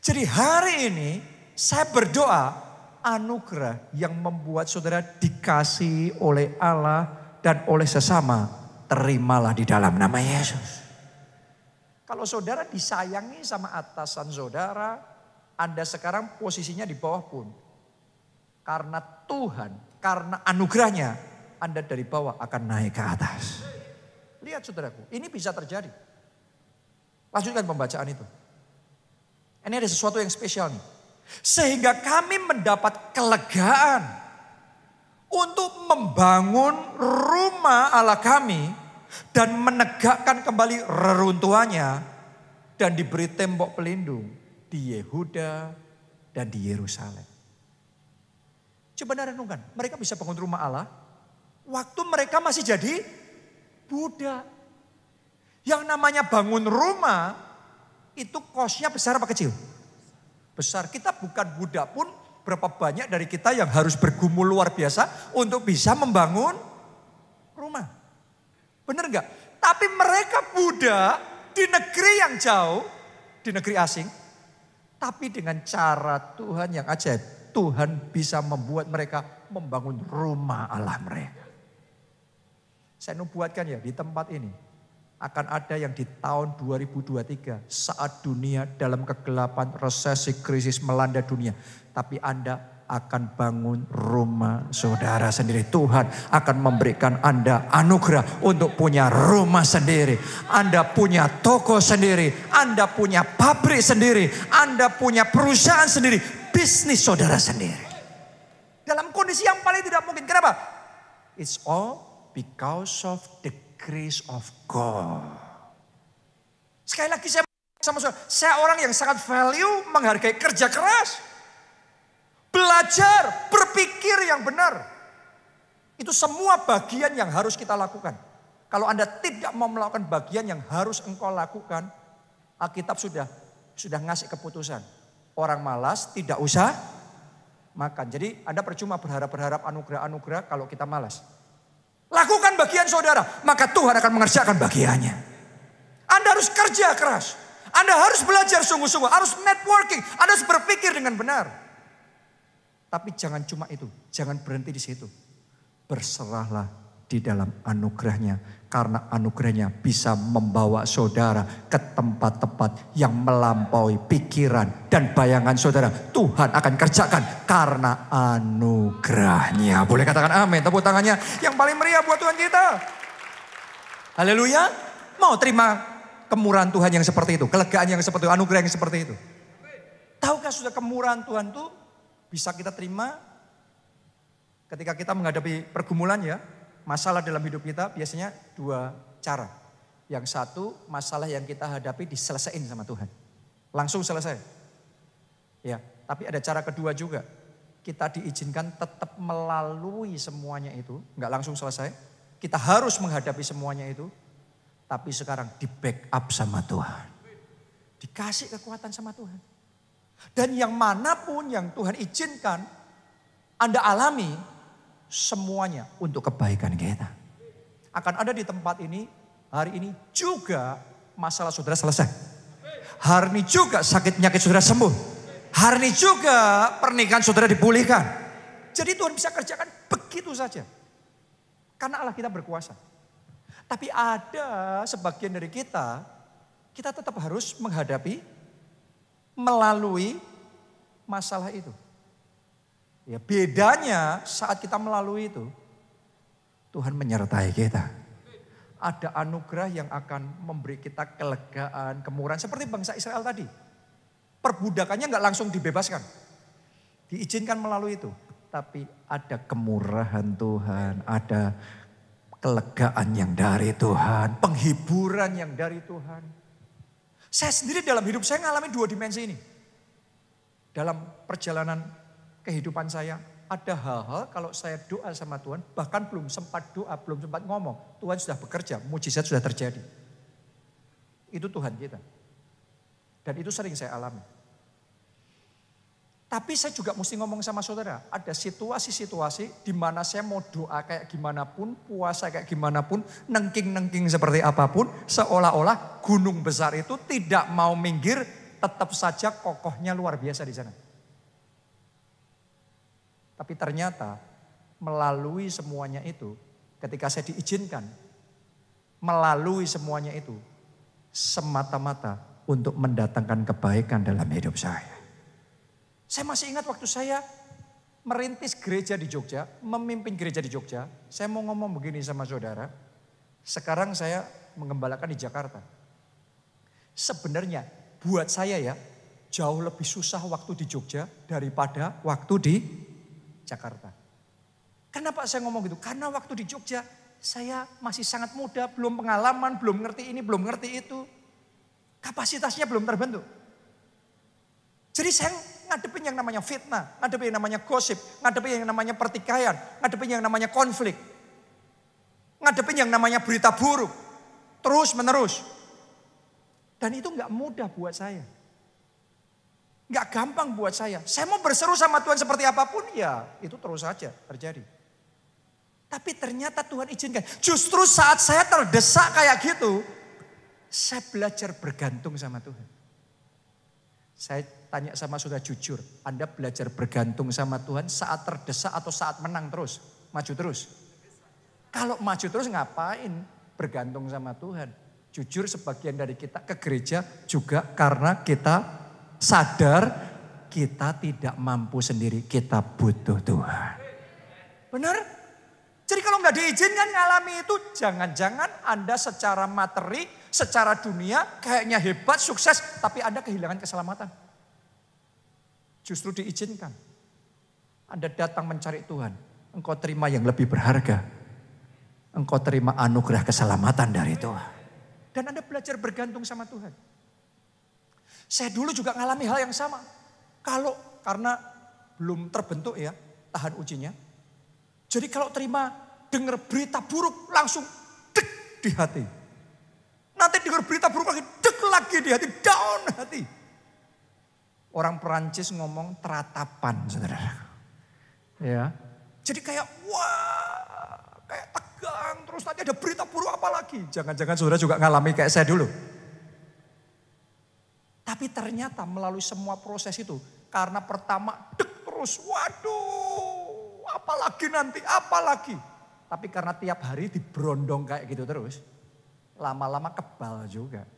Jadi hari ini saya berdoa anugerah yang membuat saudara dikasihi oleh Allah dan oleh sesama, terimalah di dalam nama Yesus. Kalau saudara disayangi sama atasan saudara, Anda sekarang posisinya di bawah pun. Karena Tuhan, karena anugerahnya, Anda dari bawah akan naik ke atas. Lihat saudaraku, ini bisa terjadi. Lanjutkan pembacaan itu. Ini ada sesuatu yang spesial nih. Sehingga kami mendapat kelegaan untuk membangun rumah Allah kami dan menegakkan kembali reruntuhannya dan diberi tembok pelindung di Yehuda dan di Yerusalem. Coba Anda renungkan, mereka bisa bangun rumah Allah waktu mereka masih jadi budak. Yang namanya bangun rumah itu kosnya besar apa kecil? Besar. Kita bukan budak pun berapa banyak dari kita yang harus bergumul luar biasa untuk bisa membangun rumah. Benar enggak? Tapi mereka budak di negeri yang jauh, di negeri asing. Tapi dengan cara Tuhan yang ajaib, Tuhan bisa membuat mereka membangun rumah Allah mereka. Saya nubuatkan ya di tempat ini. Akan ada yang di tahun 2023 saat dunia dalam kegelapan, resesi, krisis melanda dunia. Tapi Anda akan bangun rumah saudara sendiri. Tuhan akan memberikan Anda anugerah untuk punya rumah sendiri. Anda punya toko sendiri. Anda punya pabrik sendiri. Anda punya perusahaan sendiri. Bisnis saudara sendiri. Dalam kondisi yang paling tidak mungkin. Kenapa? It's all because of the grace of God. Sekali lagi saya sama saudara, saya orang yang sangat value menghargai kerja keras. Belajar, berpikir yang benar. Itu semua bagian yang harus kita lakukan. Kalau Anda tidak mau melakukan bagian yang harus engkau lakukan, Alkitab sudah ngasih keputusan. Orang malas tidak usah makan. Jadi Anda percuma berharap anugerah-anugerah kalau kita malas. Lakukan bagian saudara, maka Tuhan akan mengerjakan bagiannya. Anda harus kerja keras. Anda harus belajar sungguh-sungguh, harus networking. Anda harus berpikir dengan benar. Tapi jangan cuma itu, jangan berhenti di situ. Berserahlah di dalam anugerahnya. Karena anugerahnya bisa membawa saudara ke tempat-tempat yang melampaui pikiran dan bayangan saudara. Tuhan akan kerjakan karena anugerahnya. Boleh katakan amin, tepuk tangannya yang paling meriah buat Tuhan kita. Haleluya. Mau terima kemurahan Tuhan yang seperti itu, kelegaan yang seperti itu, anugerah yang seperti itu. Tahukah sudah kemurahan Tuhan itu bisa kita terima ketika kita menghadapi pergumulan ya. Masalah dalam hidup kita biasanya dua cara. Yang satu, masalah yang kita hadapi diselesaikan sama Tuhan. Langsung selesai. Ya, tapi ada cara kedua juga. Kita diizinkan tetap melalui semuanya itu. Enggak langsung selesai. Kita harus menghadapi semuanya itu. Tapi sekarang di backup sama Tuhan. Dikasih kekuatan sama Tuhan. Dan yang manapun yang Tuhan izinkan Anda alami, semuanya untuk kebaikan kita. Akan ada di tempat ini Hari ini juga masalah saudara selesai. Hari ini juga sakit penyakit saudara sembuh. Hari ini juga pernikahan saudara dipulihkan. Jadi Tuhan bisa kerjakan begitu saja. Karena Allah kita berkuasa. Tapi ada sebagian dari kita tetap harus menghadapi, melalui masalah itu. Ya, bedanya saat kita melalui itu, Tuhan menyertai kita. Ada anugerah yang akan memberi kita kelegaan, kemurahan. Seperti bangsa Israel tadi. Perbudakannya nggak langsung dibebaskan. Diizinkan melalui itu. Tapi ada kemurahan Tuhan, ada kelegaan yang dari Tuhan, penghiburan yang dari Tuhan. Saya sendiri dalam hidup saya ngalami dua dimensi ini. Dalam perjalanan kehidupan saya, ada hal-hal kalau saya doa sama Tuhan, bahkan belum sempat doa, belum sempat ngomong, Tuhan sudah bekerja, mujizat sudah terjadi. Itu Tuhan kita. Dan itu sering saya alami. Tapi saya juga mesti ngomong sama saudara, ada situasi-situasi di mana saya mau doa kayak gimana pun, puasa kayak gimana pun, nengking-nengking seperti apapun, seolah-olah gunung besar itu tidak mau minggir, tetap saja kokohnya luar biasa di sana. Tapi ternyata melalui semuanya itu, ketika saya diizinkan, melalui semuanya itu, semata-mata untuk mendatangkan kebaikan dalam hidup saya. Saya masih ingat waktu saya merintis gereja di Jogja, memimpin gereja di Jogja. Saya mau ngomong begini sama saudara. Sekarang saya mengembalakan di Jakarta. Sebenarnya buat saya ya, jauh lebih susah waktu di Jogja daripada waktu di Jakarta. Kenapa saya ngomong gitu? Karena waktu di Jogja saya masih sangat muda, belum pengalaman, belum ngerti ini, belum ngerti itu. Kapasitasnya belum terbentuk. Jadi saya ngadepin yang namanya fitnah, ngadepin yang namanya gosip, ngadepin yang namanya pertikaian, ngadepin yang namanya konflik. Ngadepin yang namanya berita buruk, terus menerus. Dan itu gak mudah buat saya. Gak gampang buat saya. Saya mau berseru sama Tuhan seperti apapun, ya itu terus saja terjadi. Tapi ternyata Tuhan izinkan. Justru saat saya terdesak kayak gitu, saya belajar bergantung sama Tuhan. Saya tanya sama saudara jujur, Anda belajar bergantung sama Tuhan saat terdesak atau saat menang terus? Maju terus? Kalau maju terus ngapain bergantung sama Tuhan? Jujur sebagian dari kita ke gereja juga karena kita sadar kita tidak mampu sendiri, kita butuh Tuhan. Benar? Jadi kalau nggak diizinkan ngalami itu, jangan-jangan Anda secara materi, secara dunia kayaknya hebat, sukses, tapi Anda kehilangan keselamatan. Justru diizinkan. Anda datang mencari Tuhan, engkau terima yang lebih berharga. Engkau terima anugerah keselamatan dari Tuhan. Dan Anda belajar bergantung sama Tuhan. Saya dulu juga ngalami hal yang sama. Karena belum terbentuk ya tahan ujinya. Jadi kalau dengar berita buruk langsung dek di hati. Nanti dengar berita buruk lagi dek lagi di hati, down hati. Orang Perancis ngomong teratapan, saudara. Ya. Jadi kayak kayak tegang terus nanti ada berita buruk apa lagi. Jangan-jangan saudara juga ngalami kayak saya dulu. Tapi ternyata melalui semua proses itu, karena pertama dek terus, waduh, apalagi nanti, apalagi. Tapi karena tiap hari diberondong kayak gitu terus, lama-lama kebal juga.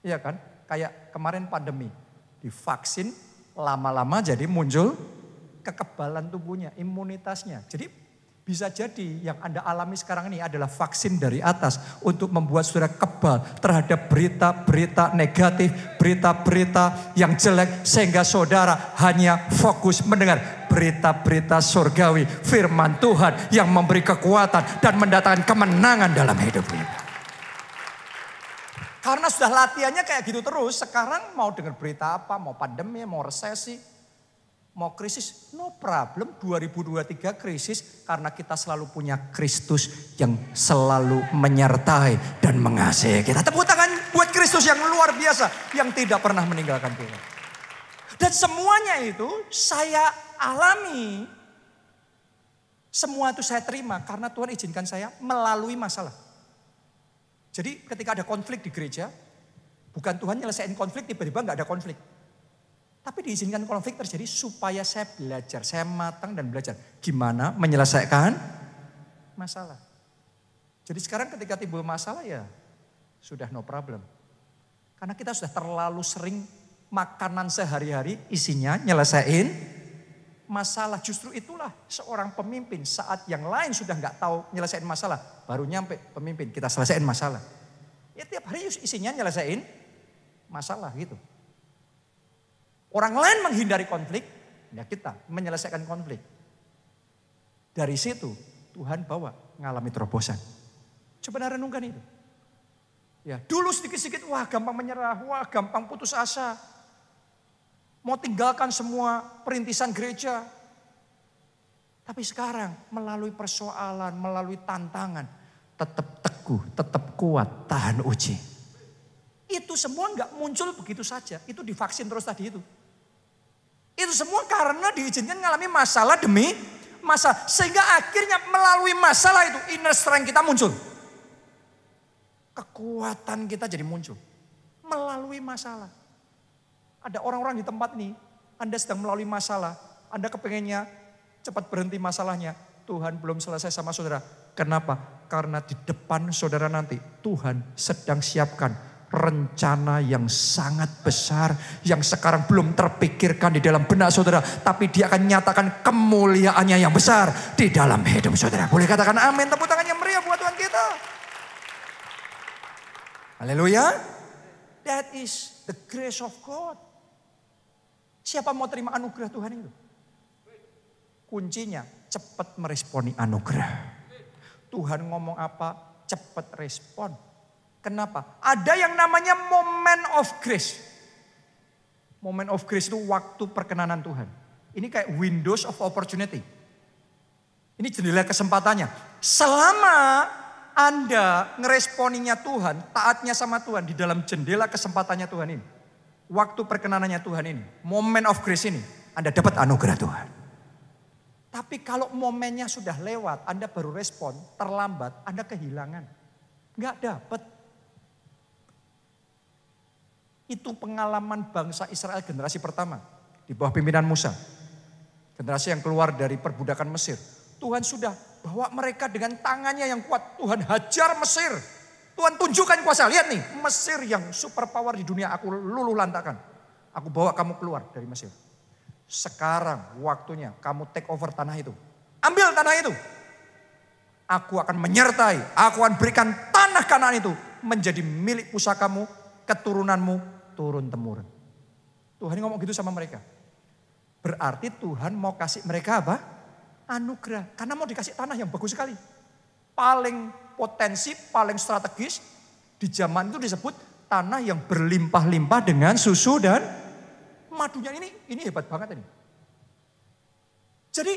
Iya kan? Kayak kemarin pandemi, divaksin, lama-lama jadi muncul kekebalan tubuhnya, imunitasnya. Jadi bisa jadi yang Anda alami sekarang ini adalah vaksin dari atas untuk membuat saudara kebal terhadap berita-berita negatif, berita-berita yang jelek, sehingga saudara hanya fokus mendengar berita-berita surgawi, firman Tuhan yang memberi kekuatan dan mendatangkan kemenangan dalam hidup kita. Karena sudah latihannya kayak gitu terus, sekarang mau dengar berita apa, mau pandemi, mau resesi, mau krisis, no problem. 2023 krisis karena kita selalu punya Kristus yang selalu menyertai dan mengasihi kita. Tepuk tangan buat Kristus yang luar biasa, yang tidak pernah meninggalkan kita. Dan semuanya itu saya alami, semua itu saya terima karena Tuhan izinkan saya melalui masalah. Jadi ketika ada konflik di gereja, bukan Tuhan nyelesain konflik, tiba-tiba nggak ada konflik. Tapi diizinkan konflik terjadi supaya saya belajar, saya matang dan belajar. Gimana menyelesaikan masalah. Jadi sekarang ketika timbul masalah ya sudah no problem. Karena kita sudah terlalu sering makanan sehari-hari isinya nyelesain masalah. Justru itulah seorang pemimpin saat yang lain sudah nggak tahu nyelesain masalah. Baru nyampe pemimpin, kita selesaiin masalah. Ya tiap hari isinya nyelesain masalah gitu. Orang lain menghindari konflik, ya kita menyelesaikan konflik. Dari situ Tuhan bawa ngalami terobosan. Coba renungkan itu. Ya, dulu sedikit-sedikit wah gampang menyerah, wah gampang putus asa. Mau tinggalkan semua perintisan gereja. Tapi sekarang melalui persoalan, melalui tantangan, tetap teguh, tetap kuat, tahan uji. Itu semua nggak muncul begitu saja. Itu divaksin terus tadi itu. Itu semua karena diizinkan mengalami masalah demi masalah. Sehingga akhirnya melalui masalah itu inner strength kita muncul. Kekuatan kita jadi muncul. Melalui masalah. Ada orang-orang di tempat ini, Anda sedang melalui masalah. Anda kepengennya cepat berhenti masalahnya. Tuhan belum selesai sama saudara. Kenapa? Karena di depan saudara nanti Tuhan sedang siapkan rencana yang sangat besar. Yang sekarang belum terpikirkan di dalam benak saudara. Tapi dia akan nyatakan kemuliaannya yang besar di dalam hidup saudara. Boleh katakan amin, tepuk tangan yang meriah buat Tuhan kita. Haleluya. That is the grace of God. Siapa mau terima anugerah Tuhan itu? Kuncinya cepat meresponi anugerah. Tuhan ngomong apa, cepat respon. Kenapa? Ada yang namanya moment of grace. Moment of grace itu waktu perkenanan Tuhan. Ini kayak windows of opportunity. Ini jendela kesempatannya. Selama Anda ngeresponinya Tuhan, taatnya sama Tuhan di dalam jendela kesempatannya Tuhan ini. Waktu perkenanannya Tuhan ini, moment of grace ini, Anda dapat anugerah Tuhan. Tapi kalau momennya sudah lewat, Anda baru respon, terlambat, Anda kehilangan. Nggak dapat. Itu pengalaman bangsa Israel generasi pertama. Di bawah pimpinan Musa. Generasi yang keluar dari perbudakan Mesir. Tuhan sudah bawa mereka dengan tangannya yang kuat. Tuhan hajar Mesir. Tuhan tunjukkan kuasa. Lihat nih, Mesir yang super power di dunia aku luluh lantakan. Aku bawa kamu keluar dari Mesir. Sekarang waktunya kamu take over tanah itu. Ambil tanah itu. Aku akan menyertai, aku akan berikan tanah Kanaan itu menjadi milik pusakamu, keturunanmu, turun-temurun. Tuhan ngomong gitu sama mereka. Berarti Tuhan mau kasih mereka apa? Anugerah. Karena mau dikasih tanah yang bagus sekali. Paling potensi, paling strategis. Di zaman itu disebut tanah yang berlimpah-limpah dengan susu dan madunya. Ini hebat banget ini. Jadi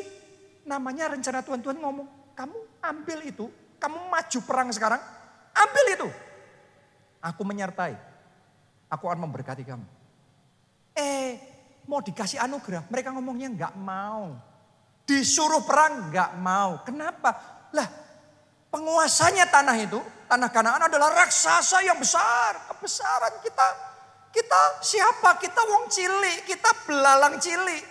namanya rencana Tuhan. Tuhan ngomong, kamu ambil itu. Kamu maju perang sekarang, ambil itu. Aku menyertai. Aku akan memberkati kamu. Mau dikasih anugerah. Mereka ngomongnya enggak mau. Disuruh perang enggak mau. Kenapa? Lah penguasanya tanah itu, tanah Kanaan adalah raksasa yang besar. Kebesaran kita siapa? Kita wong cilik, kita belalang cilik.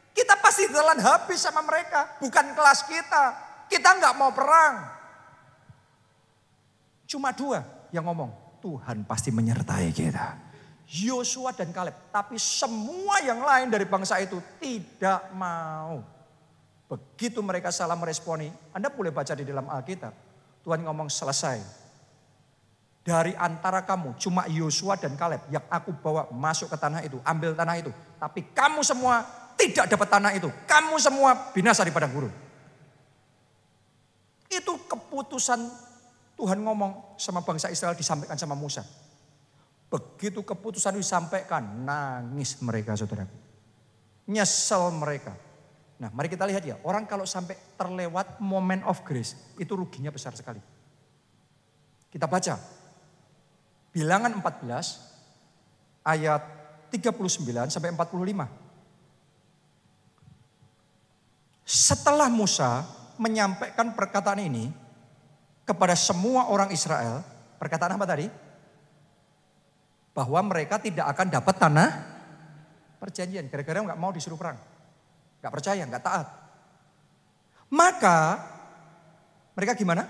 Kita pasti telan habis sama mereka. Bukan kelas kita. Kita enggak mau perang. Cuma dua yang ngomong, Tuhan pasti menyertai kita. Yosua dan Kaleb. Tapi semua yang lain dari bangsa itu tidak mau. Begitu mereka salah meresponi. Anda boleh baca di dalam Alkitab. Tuhan ngomong selesai. Dari antara kamu cuma Yosua dan Kaleb yang aku bawa masuk ke tanah itu. Ambil tanah itu. Tapi kamu semua tidak dapat tanah itu. Kamu semua binasa di padang gurun. Itu keputusan Tuhan ngomong sama bangsa Israel disampaikan sama Musa. Begitu keputusan disampaikan, nangis mereka saudara. Nyesel mereka. Nah mari kita lihat ya, orang kalau sampai terlewat moment of grace, itu ruginya besar sekali. Kita baca. Bilangan 14 ayat 39 sampai 45. Setelah Musa menyampaikan perkataan ini kepada semua orang Israel, Perkataan apa tadi? Bahwa mereka tidak akan dapat tanah perjanjian. Gara-gara nggak mau disuruh perang. Nggak percaya, nggak taat. Maka mereka gimana?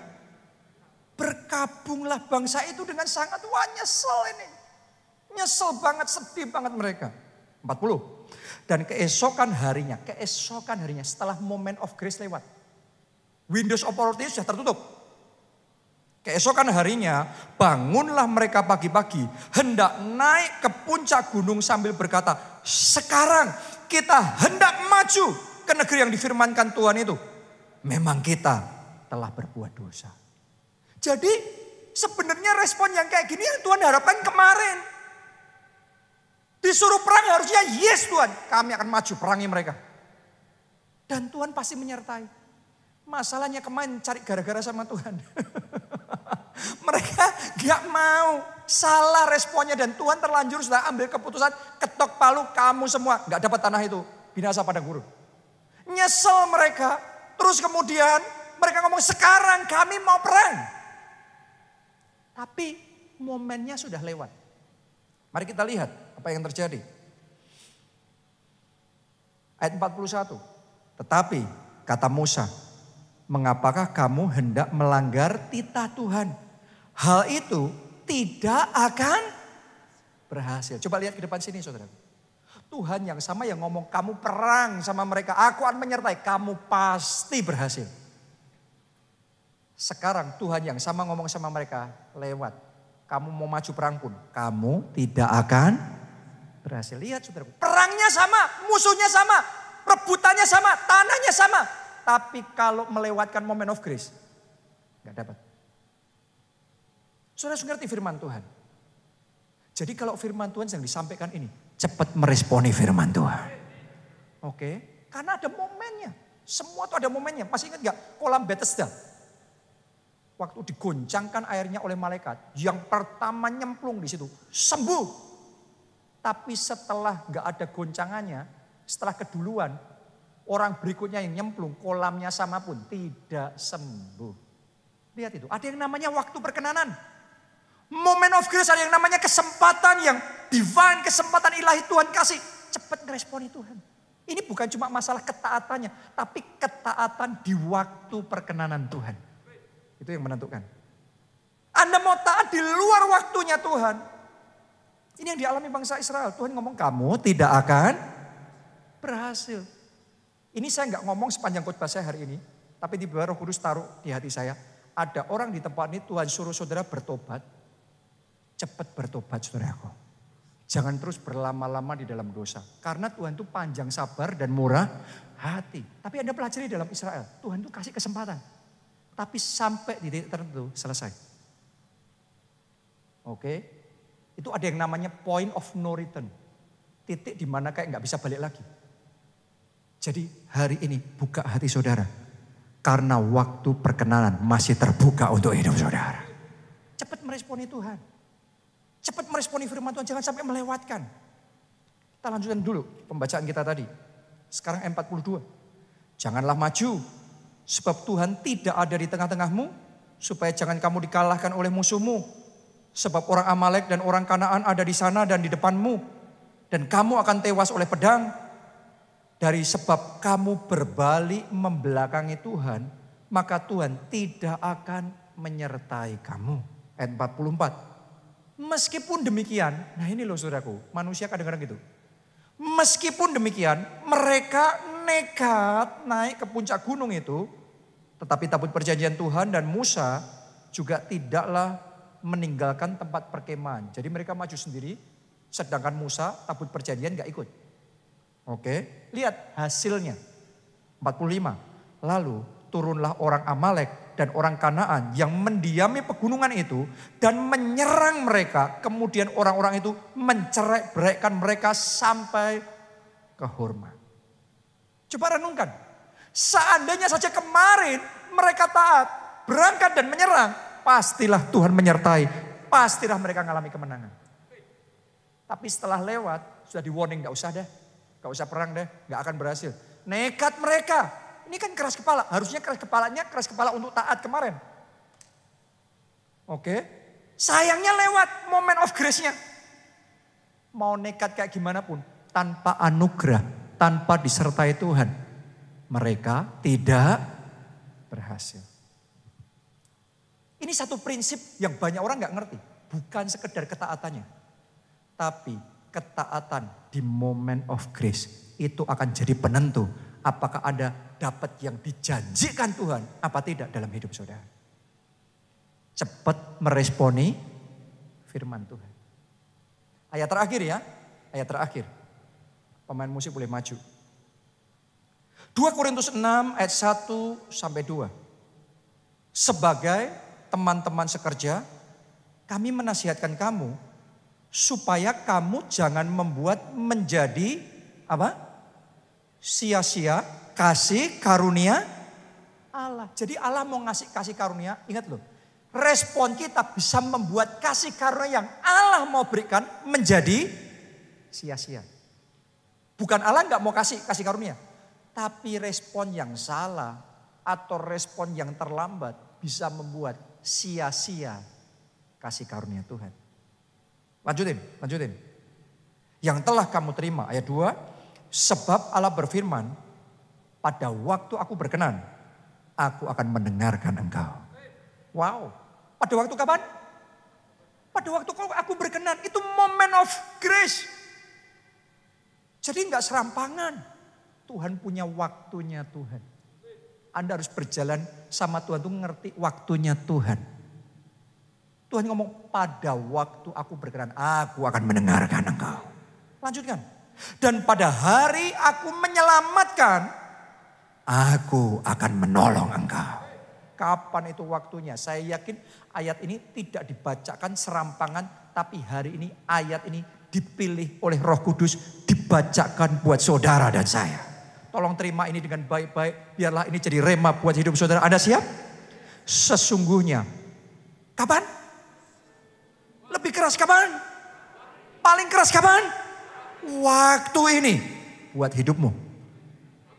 Berkabunglah bangsa itu dengan sangat, wah nyesel ini. Nyesel banget, sedih banget mereka. 40. Dan keesokan harinya setelah moment of grace lewat. Windows opportunity sudah tertutup. Keesokan harinya bangunlah mereka pagi-pagi. Hendak naik ke puncak gunung sambil berkata, sekarang kita hendak maju ke negeri yang difirmankan Tuhan itu. Memang kita telah berbuat dosa. Jadi sebenarnya respon yang kayak gini yang Tuhan harapkan kemarin. Disuruh perang harusnya yes Tuhan. Kami akan maju perangi mereka. Dan Tuhan pasti menyertai. Masalahnya kemarin cari gara-gara sama Tuhan. Mereka gak mau. Salah responnya dan Tuhan terlanjur sudah ambil keputusan. Ketok palu kamu semua gak dapat tanah itu. Binasa padang gurun. Nyesel mereka. Terus kemudian mereka ngomong sekarang kami mau perang. Tapi momennya sudah lewat. Mari kita lihat apa yang terjadi. Ayat 41. Tetapi kata Musa, mengapakah kamu hendak melanggar titah Tuhan? Hal itu tidak akan berhasil. Coba lihat ke depan sini saudara. Tuhan yang sama yang ngomong kamu perang sama mereka. Aku akan menyertai. Kamu pasti berhasil. Sekarang Tuhan yang sama ngomong sama mereka lewat. Kamu mau maju perang pun. Kamu tidak akan berhasil. Lihat saudara. Perangnya sama. Musuhnya sama. Rebutannya sama. Tanahnya sama. Tapi kalau melewatkan moment of grace. Gak dapat. Saudara ngerti firman Tuhan. Jadi kalau firman Tuhan yang disampaikan ini. Cepat meresponi firman Tuhan. Oke. Karena ada momennya. Semua itu ada momennya. Masih ingat gak kolam Bethesda? Waktu digoncangkan airnya oleh malaikat. Yang pertama nyemplung di situ. Sembuh. Tapi setelah gak ada goncangannya. Setelah keduluan. Orang berikutnya yang nyemplung. Kolamnya sama pun tidak sembuh. Lihat itu. Ada yang namanya waktu perkenanan. Moment of grace, ada yang namanya kesempatan yang divine, kesempatan ilahi Tuhan kasih. Cepat ngeresponi Tuhan. Ini bukan cuma masalah ketaatannya, tapi ketaatan di waktu perkenanan Tuhan. Itu yang menentukan. Anda mau taat di luar waktunya Tuhan. Ini yang dialami bangsa Israel. Tuhan ngomong kamu tidak akan berhasil. Ini saya nggak ngomong sepanjang khotbah saya hari ini. Tapi di bawah Roh Kudus taruh di hati saya. Ada orang di tempat ini Tuhan suruh saudara bertobat. Cepat bertobat saudaraku. Jangan terus berlama-lama di dalam dosa. Karena Tuhan itu panjang sabar dan murah hati. Tapi Anda pelajari dalam Israel. Tuhan itu kasih kesempatan. Tapi sampai di titik tertentu selesai. Oke. Itu ada yang namanya point of no return. Titik di mana kayak nggak bisa balik lagi. Jadi hari ini buka hati saudara. Karena waktu perkenanan masih terbuka untuk hidup saudara. Cepat meresponi Tuhan. Cepat meresponi firman Tuhan, jangan sampai melewatkan. Kita lanjutkan dulu pembacaan kita tadi. Sekarang ayat 42. Janganlah maju, sebab Tuhan tidak ada di tengah-tengahmu, supaya jangan kamu dikalahkan oleh musuhmu. Sebab orang Amalek dan orang Kanaan ada di sana dan di depanmu. Dan kamu akan tewas oleh pedang. Dari sebab kamu berbalik membelakangi Tuhan, maka Tuhan tidak akan menyertai kamu. Ayat 44. Meskipun demikian, nah ini loh saudaraku, manusia kadang-kadang gitu. Meskipun demikian, mereka nekat naik ke puncak gunung itu. Tetapi tabut perjanjian Tuhan dan Musa juga tidaklah meninggalkan tempat perkemahan. Jadi mereka maju sendiri, sedangkan Musa tabut perjanjian gak ikut. Oke, lihat hasilnya. 45. Lalu turunlah orang Amalek dan orang Kanaan yang mendiami pegunungan itu dan menyerang mereka. Kemudian orang-orang itu mencerai-beraikan mereka sampai ke Horma. Coba renungkan. Seandainya saja kemarin mereka taat, berangkat dan menyerang, pastilah Tuhan menyertai. Pastilah mereka mengalami kemenangan. Tapi setelah lewat, sudah di warning, gak usah deh. Gak usah perang deh, gak akan berhasil. Nekat mereka. Ini kan keras kepala, harusnya keras kepala untuk taat kemarin. Oke, Sayangnya lewat moment of grace-nya. Mau nekat kayak gimana pun, tanpa anugerah, tanpa disertai Tuhan, mereka tidak berhasil. Ini satu prinsip yang banyak orang gak ngerti. Bukan sekedar ketaatannya. Tapi ketaatan di moment of grace itu akan jadi penentu. Apakah Anda dapat yang dijanjikan Tuhan apa tidak dalam hidup saudara. Cepat meresponi firman Tuhan. Ayat terakhir ya. Ayat terakhir. Pemain musik boleh maju. 2 Korintus 6 ayat 1 sampai 2. Sebagai teman-teman sekerja, kami menasihatkan kamu supaya kamu jangan membuat menjadi apa? Sia-sia kasih karunia Allah. Jadi Allah mau ngasih kasih karunia, ingat loh. Respon kita bisa membuat kasih karunia yang Allah mau berikan menjadi sia-sia. Bukan Allah nggak mau kasih karunia. Tapi respon yang salah atau respon yang terlambat bisa membuat sia-sia kasih karunia Tuhan. Lanjutin. Yang telah kamu terima, ayat 2. Sebab Allah berfirman, pada waktu aku berkenan, aku akan mendengarkan engkau. Wow, pada waktu kapan? Pada waktu aku berkenan, itu moment of grace. Jadi gak serampangan. Tuhan punya waktunya Tuhan. Anda harus berjalan sama Tuhan itu ngerti waktunya Tuhan. Tuhan ngomong pada waktu aku berkenan, aku akan mendengarkan engkau. Lanjutkan. Dan pada hari aku menyelamatkan, aku akan menolong engkau. Kapan itu waktunya? Saya yakin ayat ini tidak dibacakan serampangan, tapi hari ini ayat ini dipilih oleh Roh Kudus, dibacakan buat saudara dan saya. Tolong terima ini dengan baik-baik, biarlah ini jadi rema buat hidup saudara. Anda siap? Sesungguhnya. Kapan? Lebih keras kapan? Paling keras kapan? Waktu ini buat hidupmu.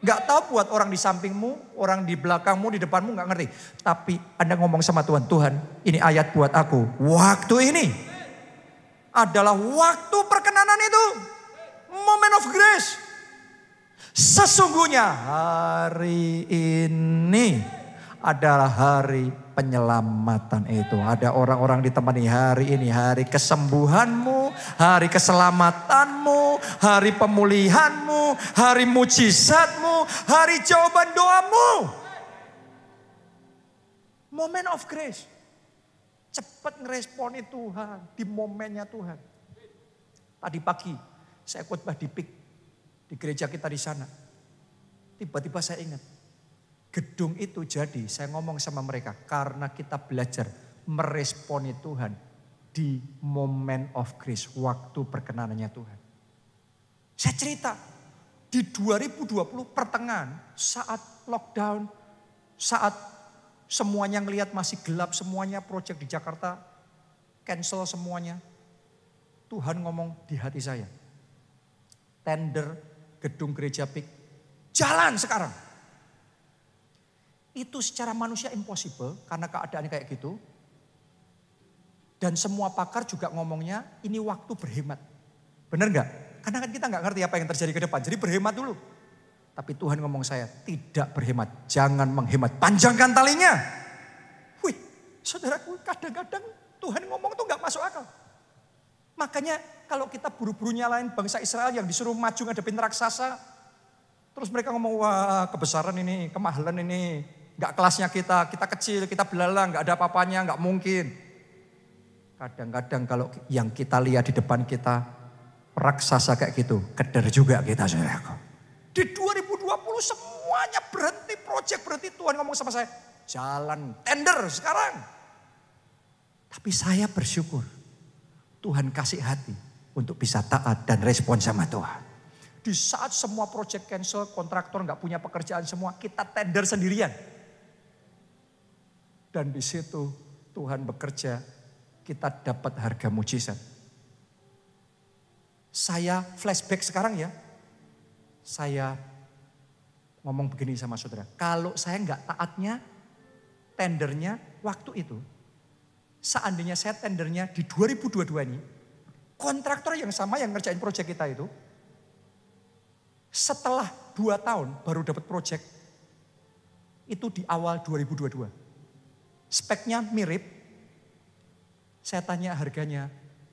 Gak tahu buat orang di sampingmu, orang di belakangmu, di depanmu gak ngerti. Tapi Anda ngomong sama Tuhan, Tuhan ini ayat buat aku. Waktu ini adalah waktu perkenanan itu. Moment of grace. Sesungguhnya hari ini adalah hari penyelamatan itu. Ada orang-orang di tempat ini hari ini. Hari kesembuhanmu, hari keselamatanmu, hari pemulihanmu, hari mujizatmu, hari jawaban doamu. Moment of grace. Cepat ngeresponi Tuhan di momennya Tuhan. Tadi pagi saya khotbah di PIK, di gereja kita di sana. Tiba-tiba saya ingat. Gedung itu jadi, saya ngomong sama mereka, karena kita belajar meresponi Tuhan di moment of grace, waktu perkenanannya Tuhan. Saya cerita, di 2020 pertengahan, saat lockdown, saat semuanya ngelihat masih gelap, semuanya proyek di Jakarta cancel semuanya. Tuhan ngomong di hati saya, tender gedung gereja PIK, jalan sekarang. Itu secara manusia impossible karena keadaannya kayak gitu. Dan semua pakar juga ngomongnya ini waktu berhemat. Benar gak? Karena kan kita gak ngerti apa yang terjadi ke depan. Jadi berhemat dulu. Tapi Tuhan ngomong saya tidak berhemat. Jangan menghemat. Panjangkan talinya. Wih saudaraku kadang-kadang Tuhan ngomong tuh gak masuk akal. Makanya kalau kita buru-buru nyalain bangsa Israel yang disuruh maju ngadepin raksasa. Terus mereka ngomong wah kebesaran ini, kemahalan ini. Gak kelasnya kita kecil, kita belalang, gak ada apa-apanya, gak mungkin. Kadang-kadang kalau yang kita lihat di depan kita, raksasa kayak gitu, keder juga kita saudaraku. Di 2020 semuanya berhenti, proyek berhenti, Tuhan ngomong sama saya, jalan tender sekarang. Tapi saya bersyukur, Tuhan kasih hati untuk bisa taat dan respon sama Tuhan. Di saat semua proyek cancel, kontraktor gak punya pekerjaan semua, kita tender sendirian. Dan di situ Tuhan bekerja, kita dapat harga mujizat. Saya flashback sekarang ya. Saya ngomong begini sama saudara. Kalau saya nggak taatnya, tendernya waktu itu. seandainya saya tendernya di 2022 ini, kontraktor yang sama yang ngerjain proyek kita itu, setelah 2 tahun baru dapat proyek, itu di awal 2022. Speknya mirip, saya tanya harganya,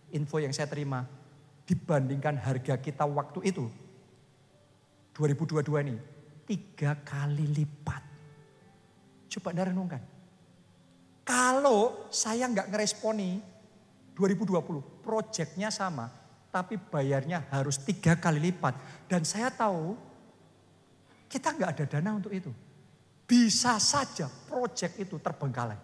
info yang saya terima, dibandingkan harga kita waktu itu, 2022 ini, 3 kali lipat. Coba Anda renungkan. Kalau saya nggak ngeresponi 2020, proyeknya sama, tapi bayarnya harus 3 kali lipat. Dan saya tahu kita nggak ada dana untuk itu. Bisa saja proyek itu terbengkalai.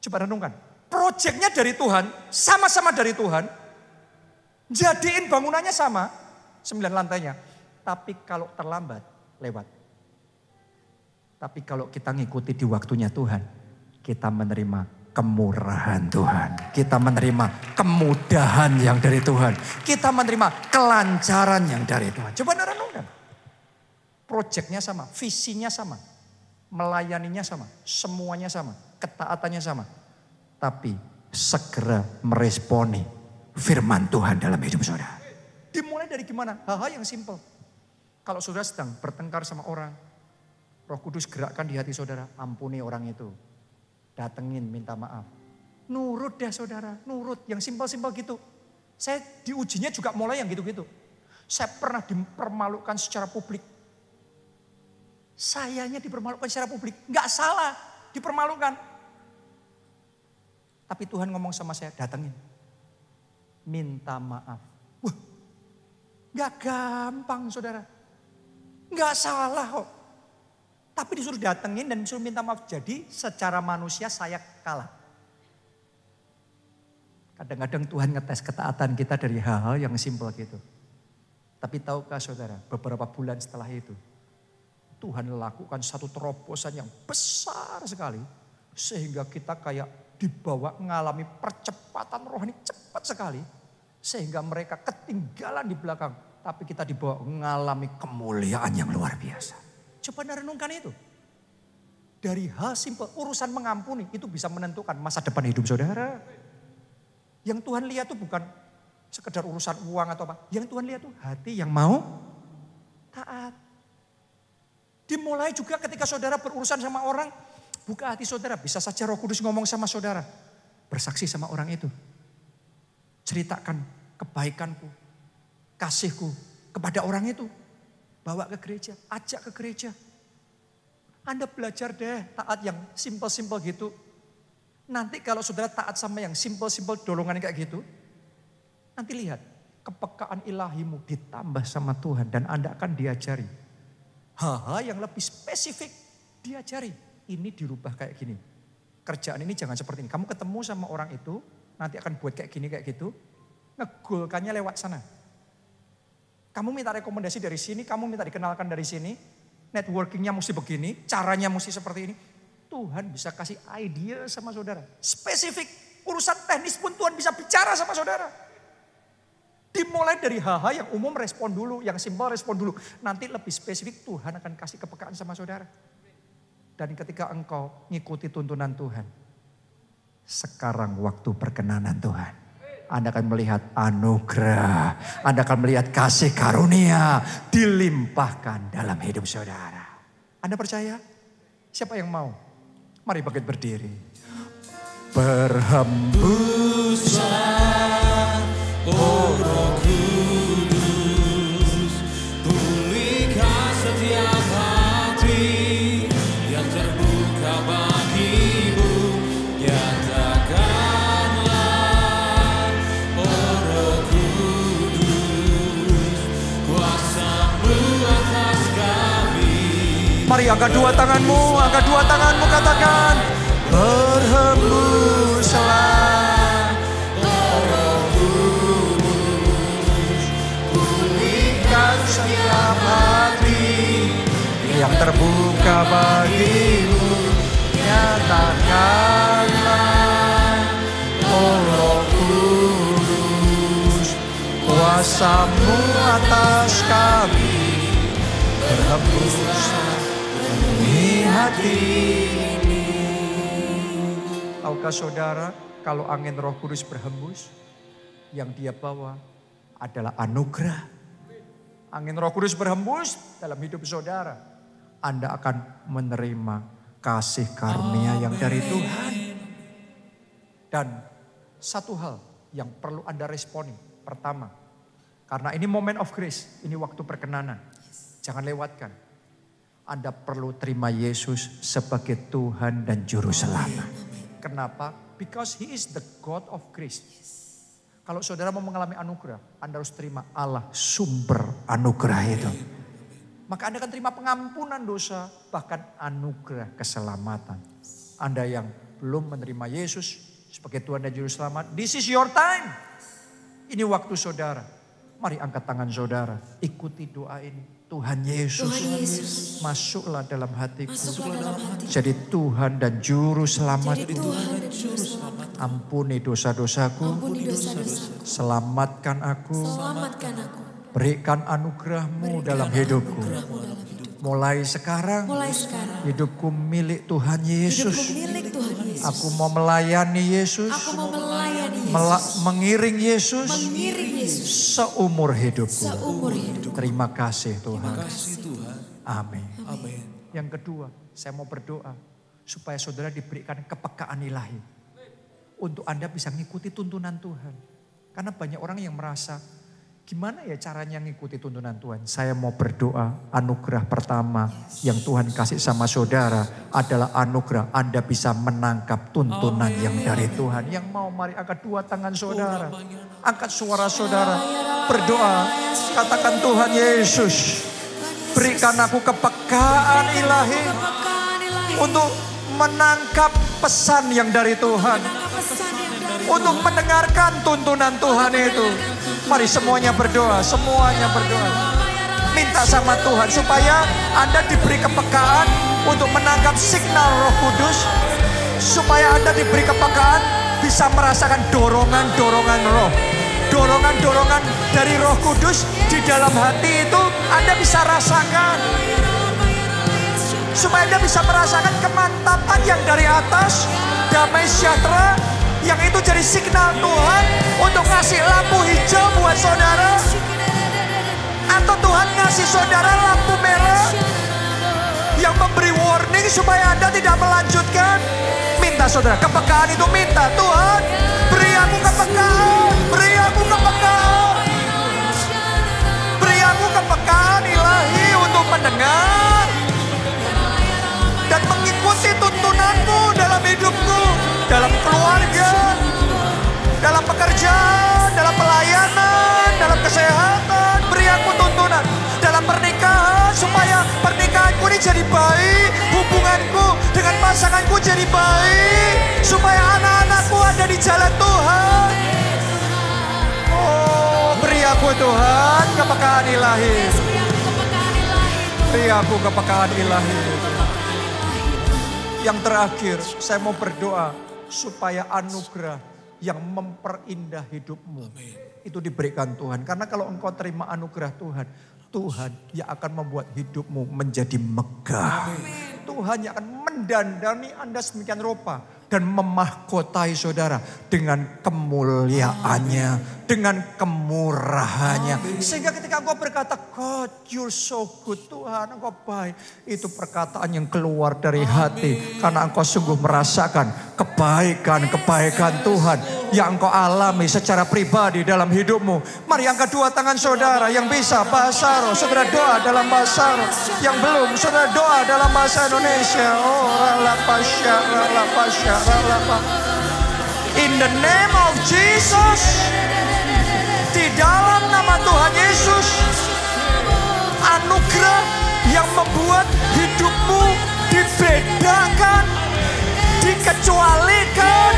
Coba renungkan, proyeknya dari Tuhan, sama-sama dari Tuhan, jadiin bangunannya sama, 9 lantainya. Tapi kalau terlambat, lewat. Tapi kalau kita ngikuti di waktunya Tuhan, kita menerima kemurahan Tuhan. Kita menerima kemudahan yang dari Tuhan. Kita menerima kelancaran yang dari Tuhan. Coba Anda renungkan. Proyeknya sama, visinya sama, melayaninya sama, semuanya sama, ketaatannya sama. Tapi segera meresponi firman Tuhan dalam hidup saudara. Dimulai dari gimana? Hal-hal yang simpel. Kalau saudara sedang bertengkar sama orang, Roh Kudus gerakkan di hati saudara, ampuni orang itu. Datengin minta maaf. Nurut deh saudara, nurut. Yang simpel-simpel gitu. Saya diujinya juga mulai yang gitu-gitu. Saya pernah dipermalukan secara publik. Sayanya dipermalukan secara publik. Nggak salah dipermalukan. Tapi Tuhan ngomong sama saya, datengin. Minta maaf. Wah, nggak gampang saudara. Nggak salah kok. Tapi disuruh datengin dan disuruh minta maaf. Jadi secara manusia saya kalah. Kadang-kadang Tuhan ngetes ketaatan kita dari hal-hal yang simpel gitu. Tapi tahukah saudara, beberapa bulan setelah itu, Tuhan lakukan satu terobosan yang besar sekali. Sehingga kita kayak dibawa mengalami percepatan rohani cepat sekali. Sehingga mereka ketinggalan di belakang. Tapi kita dibawa mengalami kemuliaan yang luar biasa. Coba Anda renungkan itu. Dari hal simpel, urusan mengampuni itu bisa menentukan masa depan hidup saudara. Yang Tuhan lihat itu bukan sekedar urusan uang atau apa. Yang Tuhan lihat itu hati yang mau taat. Dimulai juga ketika saudara berurusan sama orang, buka hati saudara. Bisa saja Roh Kudus ngomong sama saudara. Bersaksi sama orang itu. Ceritakan kebaikanku, kasihku kepada orang itu. Bawa ke gereja, ajak ke gereja. Anda belajar deh taat yang simpel-simpel gitu. Nanti kalau saudara taat sama yang simpel-simpel dolongan kayak gitu. Nanti lihat kepekaan ilahimu ditambah sama Tuhan. Dan Anda akan diajari. Hal-hal yang lebih spesifik diajari. Ini dirubah kayak gini. Kerjaan ini jangan seperti ini. Kamu ketemu sama orang itu, nanti akan buat kayak gini kayak gitu. Ngegolkannya lewat sana. Kamu minta rekomendasi dari sini, kamu minta dikenalkan dari sini. Networkingnya mesti begini, caranya mesti seperti ini. Tuhan bisa kasih ide sama saudara. Spesifik, urusan teknis pun Tuhan bisa bicara sama saudara. Dimulai dari hal-hal yang umum respon dulu, yang simpel respon dulu. Nanti lebih spesifik Tuhan akan kasih kepekaan sama saudara. Dan ketika engkau ngikuti tuntunan Tuhan. Sekarang waktu perkenanan Tuhan. Anda akan melihat anugerah. Anda akan melihat kasih karunia dilimpahkan dalam hidup saudara. Anda percaya? Siapa yang mau? Mari bangkit berdiri. Berhembuslah, oh Roh Kudus, pulihkan setiap hati yang terbuka bagimu. Nyatakanlah, oh Roh Kudus, kuasa-Mu atas kami. Mari angkat dua tanganmu, katakan. Berhembuslah, oh Roh Kudus, pulihkan setiap hati yang terbuka bagimu. Nyatakanlah, oh Roh Kudus, kuasa-Mu atas kami. Berhembuslah, penuhi hati. Tahukah saudara, kalau angin Roh Kudus berhembus, yang dia bawa adalah anugerah. Angin Roh Kudus berhembus dalam hidup saudara, Anda akan menerima kasih karunia yang dari Tuhan. Dan satu hal yang perlu Anda responi. Pertama, karena ini moment of grace, ini waktu perkenanan. Jangan lewatkan. Anda perlu terima Yesus sebagai Tuhan dan Juru Selamat. Kenapa? Because He is the God of grace. Kalau saudara mau mengalami anugerah, Anda harus terima Allah sumber anugerah itu. Maka Anda akan terima pengampunan dosa, bahkan anugerah keselamatan. Anda yang belum menerima Yesus sebagai Tuhan dan Juru Selamat, this is your time. Ini waktu saudara. Mari angkat tangan saudara, ikuti doa ini. Tuhan Yesus, masuklah dalam hatiku. Jadi Tuhan dan Juru Selamatku. Ampuni dosa-dosaku. Selamatkan aku. Berikan anugerah-Mu dalam hidupku. Mulai sekarang, hidupku milik Tuhan Yesus. Aku mau melayani Yesus. Mengiring Yesus. Seumur hidupku. Terima kasih Tuhan. Amin. Yang kedua, saya mau berdoa supaya saudara diberikan kepekaan ilahi. Untuk Anda bisa mengikuti tuntunan Tuhan. Karena banyak orang yang merasa, gimana ya caranya mengikuti tuntunan Tuhan? Saya mau berdoa, anugerah pertama yang Tuhan kasih sama saudara adalah anugerah Anda bisa menangkap tuntunan yang dari Tuhan. Yang mau, mari angkat dua tangan saudara. Angkat suara saudara. Berdoa, katakan Tuhan Yesus, berikan aku kepekaan ilahi untuk menangkap pesan yang dari Tuhan. Untuk mendengarkan tuntunan Tuhan itu. Mari semuanya berdoa, Minta sama Tuhan supaya Anda diberi kepekaan untuk menangkap signal Roh Kudus. Supaya Anda diberi kepekaan bisa merasakan dorongan-dorongan roh. Dorongan-dorongan dari Roh Kudus di dalam hati itu Anda bisa rasakan. Supaya Anda bisa merasakan kemantapan yang dari atas, damai sejahtera, yang itu jadi signal Tuhan untuk ngasih lampu hijau buat saudara. Atau Tuhan ngasih saudara lampu merah yang memberi warning supaya Anda tidak melanjutkan. Minta saudara, kepekaan itu minta. Tuhan, beri aku kepekaan. Beri aku kepekaan. Beri aku kepekaan ilahi untuk mendengar dan mengikuti tuntunan-Mu dalam hidupku. Dalam keluarga, dalam pekerjaan, dalam pelayanan, dalam kesehatan. Beri aku tuntunan. Dalam pernikahan, supaya pernikahanku ini jadi baik. Hubunganku dengan pasanganku jadi baik. Supaya anak-anakku ada di jalan Tuhan. Oh, beri aku Tuhan kepekaan ilahi. Beri aku kepekaan ilahi. Yang terakhir, saya mau berdoa supaya anugerah yang memperindah hidupmu itu diberikan Tuhan. Karena kalau engkau terima anugerah Tuhan, Tuhan yang akan membuat hidupmu menjadi megah. Tuhan yang akan mendandani Anda sedemikian rupa dan memahkotai saudara dengan kemuliaannya, dengan kemurahannya. Sehingga ketika engkau berkata, God, you're so good. Tuhan, engkau baik. Itu perkataan yang keluar dari hati. Karena engkau sungguh merasakan kebaikan-kebaikan Tuhan yang engkau alami secara pribadi dalam hidupmu. Mari angkat dua tangan saudara yang bisa bahasa roh. Saudara doa dalam bahasa roh. Yang belum, saudara doa dalam bahasa Indonesia. Oh, ralapasya, ralapasya, ralapa. In the name of Jesus. Di dalam nama Tuhan Yesus, anugerah yang membuat hidupmu dibedakan, dikecualikan,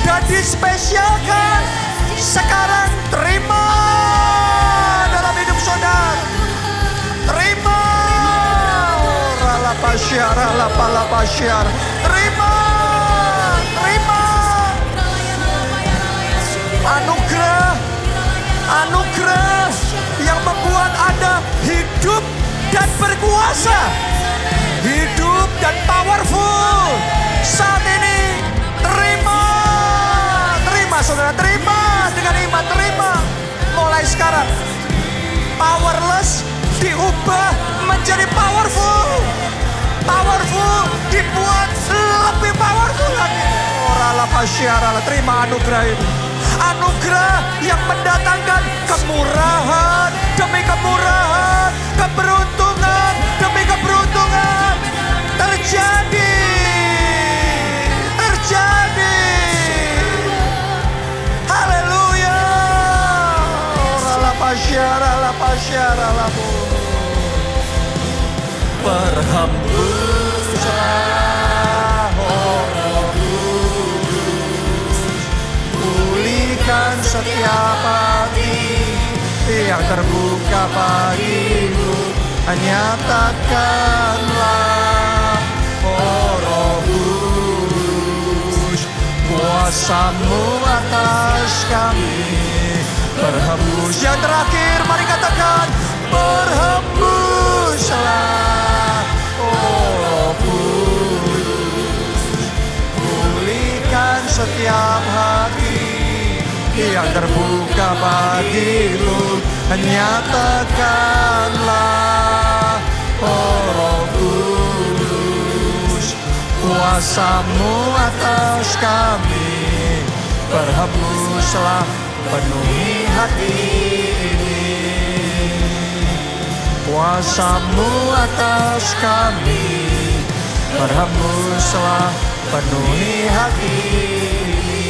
dan dispesialkan. Sekarang terima dalam hidup saudara. Terima. Terima. Anugerah yang membuat Anda hidup dan berkuasa. Hidup dan powerful. Saat ini terima powerless diubah menjadi powerful. Powerful dibuat lebih powerful lagi. Oralah pasyaralah, terima anugerah ini. Anugerah yang mendatangkan kemurahan demi kemurahan, keberuntungan demi keberuntungan. Terjadi. Haleluya. Oralah pasyaralah. Berhembuslah Roh Kudus, pulihkan setiap hati yang terbuka bagimu. Nyatakanlah Roh Kudus, kuasa-Mu atas kami. Berhembus. Yang terakhir, mari katakan berhembuslah Roh Kudus, pulihkan setiap hati yang terbuka bagimu. Nyatakanlah Roh Kudus, kuasa-Mu atas kami. Berhembuslah, penuhi hati ini. Kuasa-Mu atas kami. Berhembuslah, penuhi hati ini.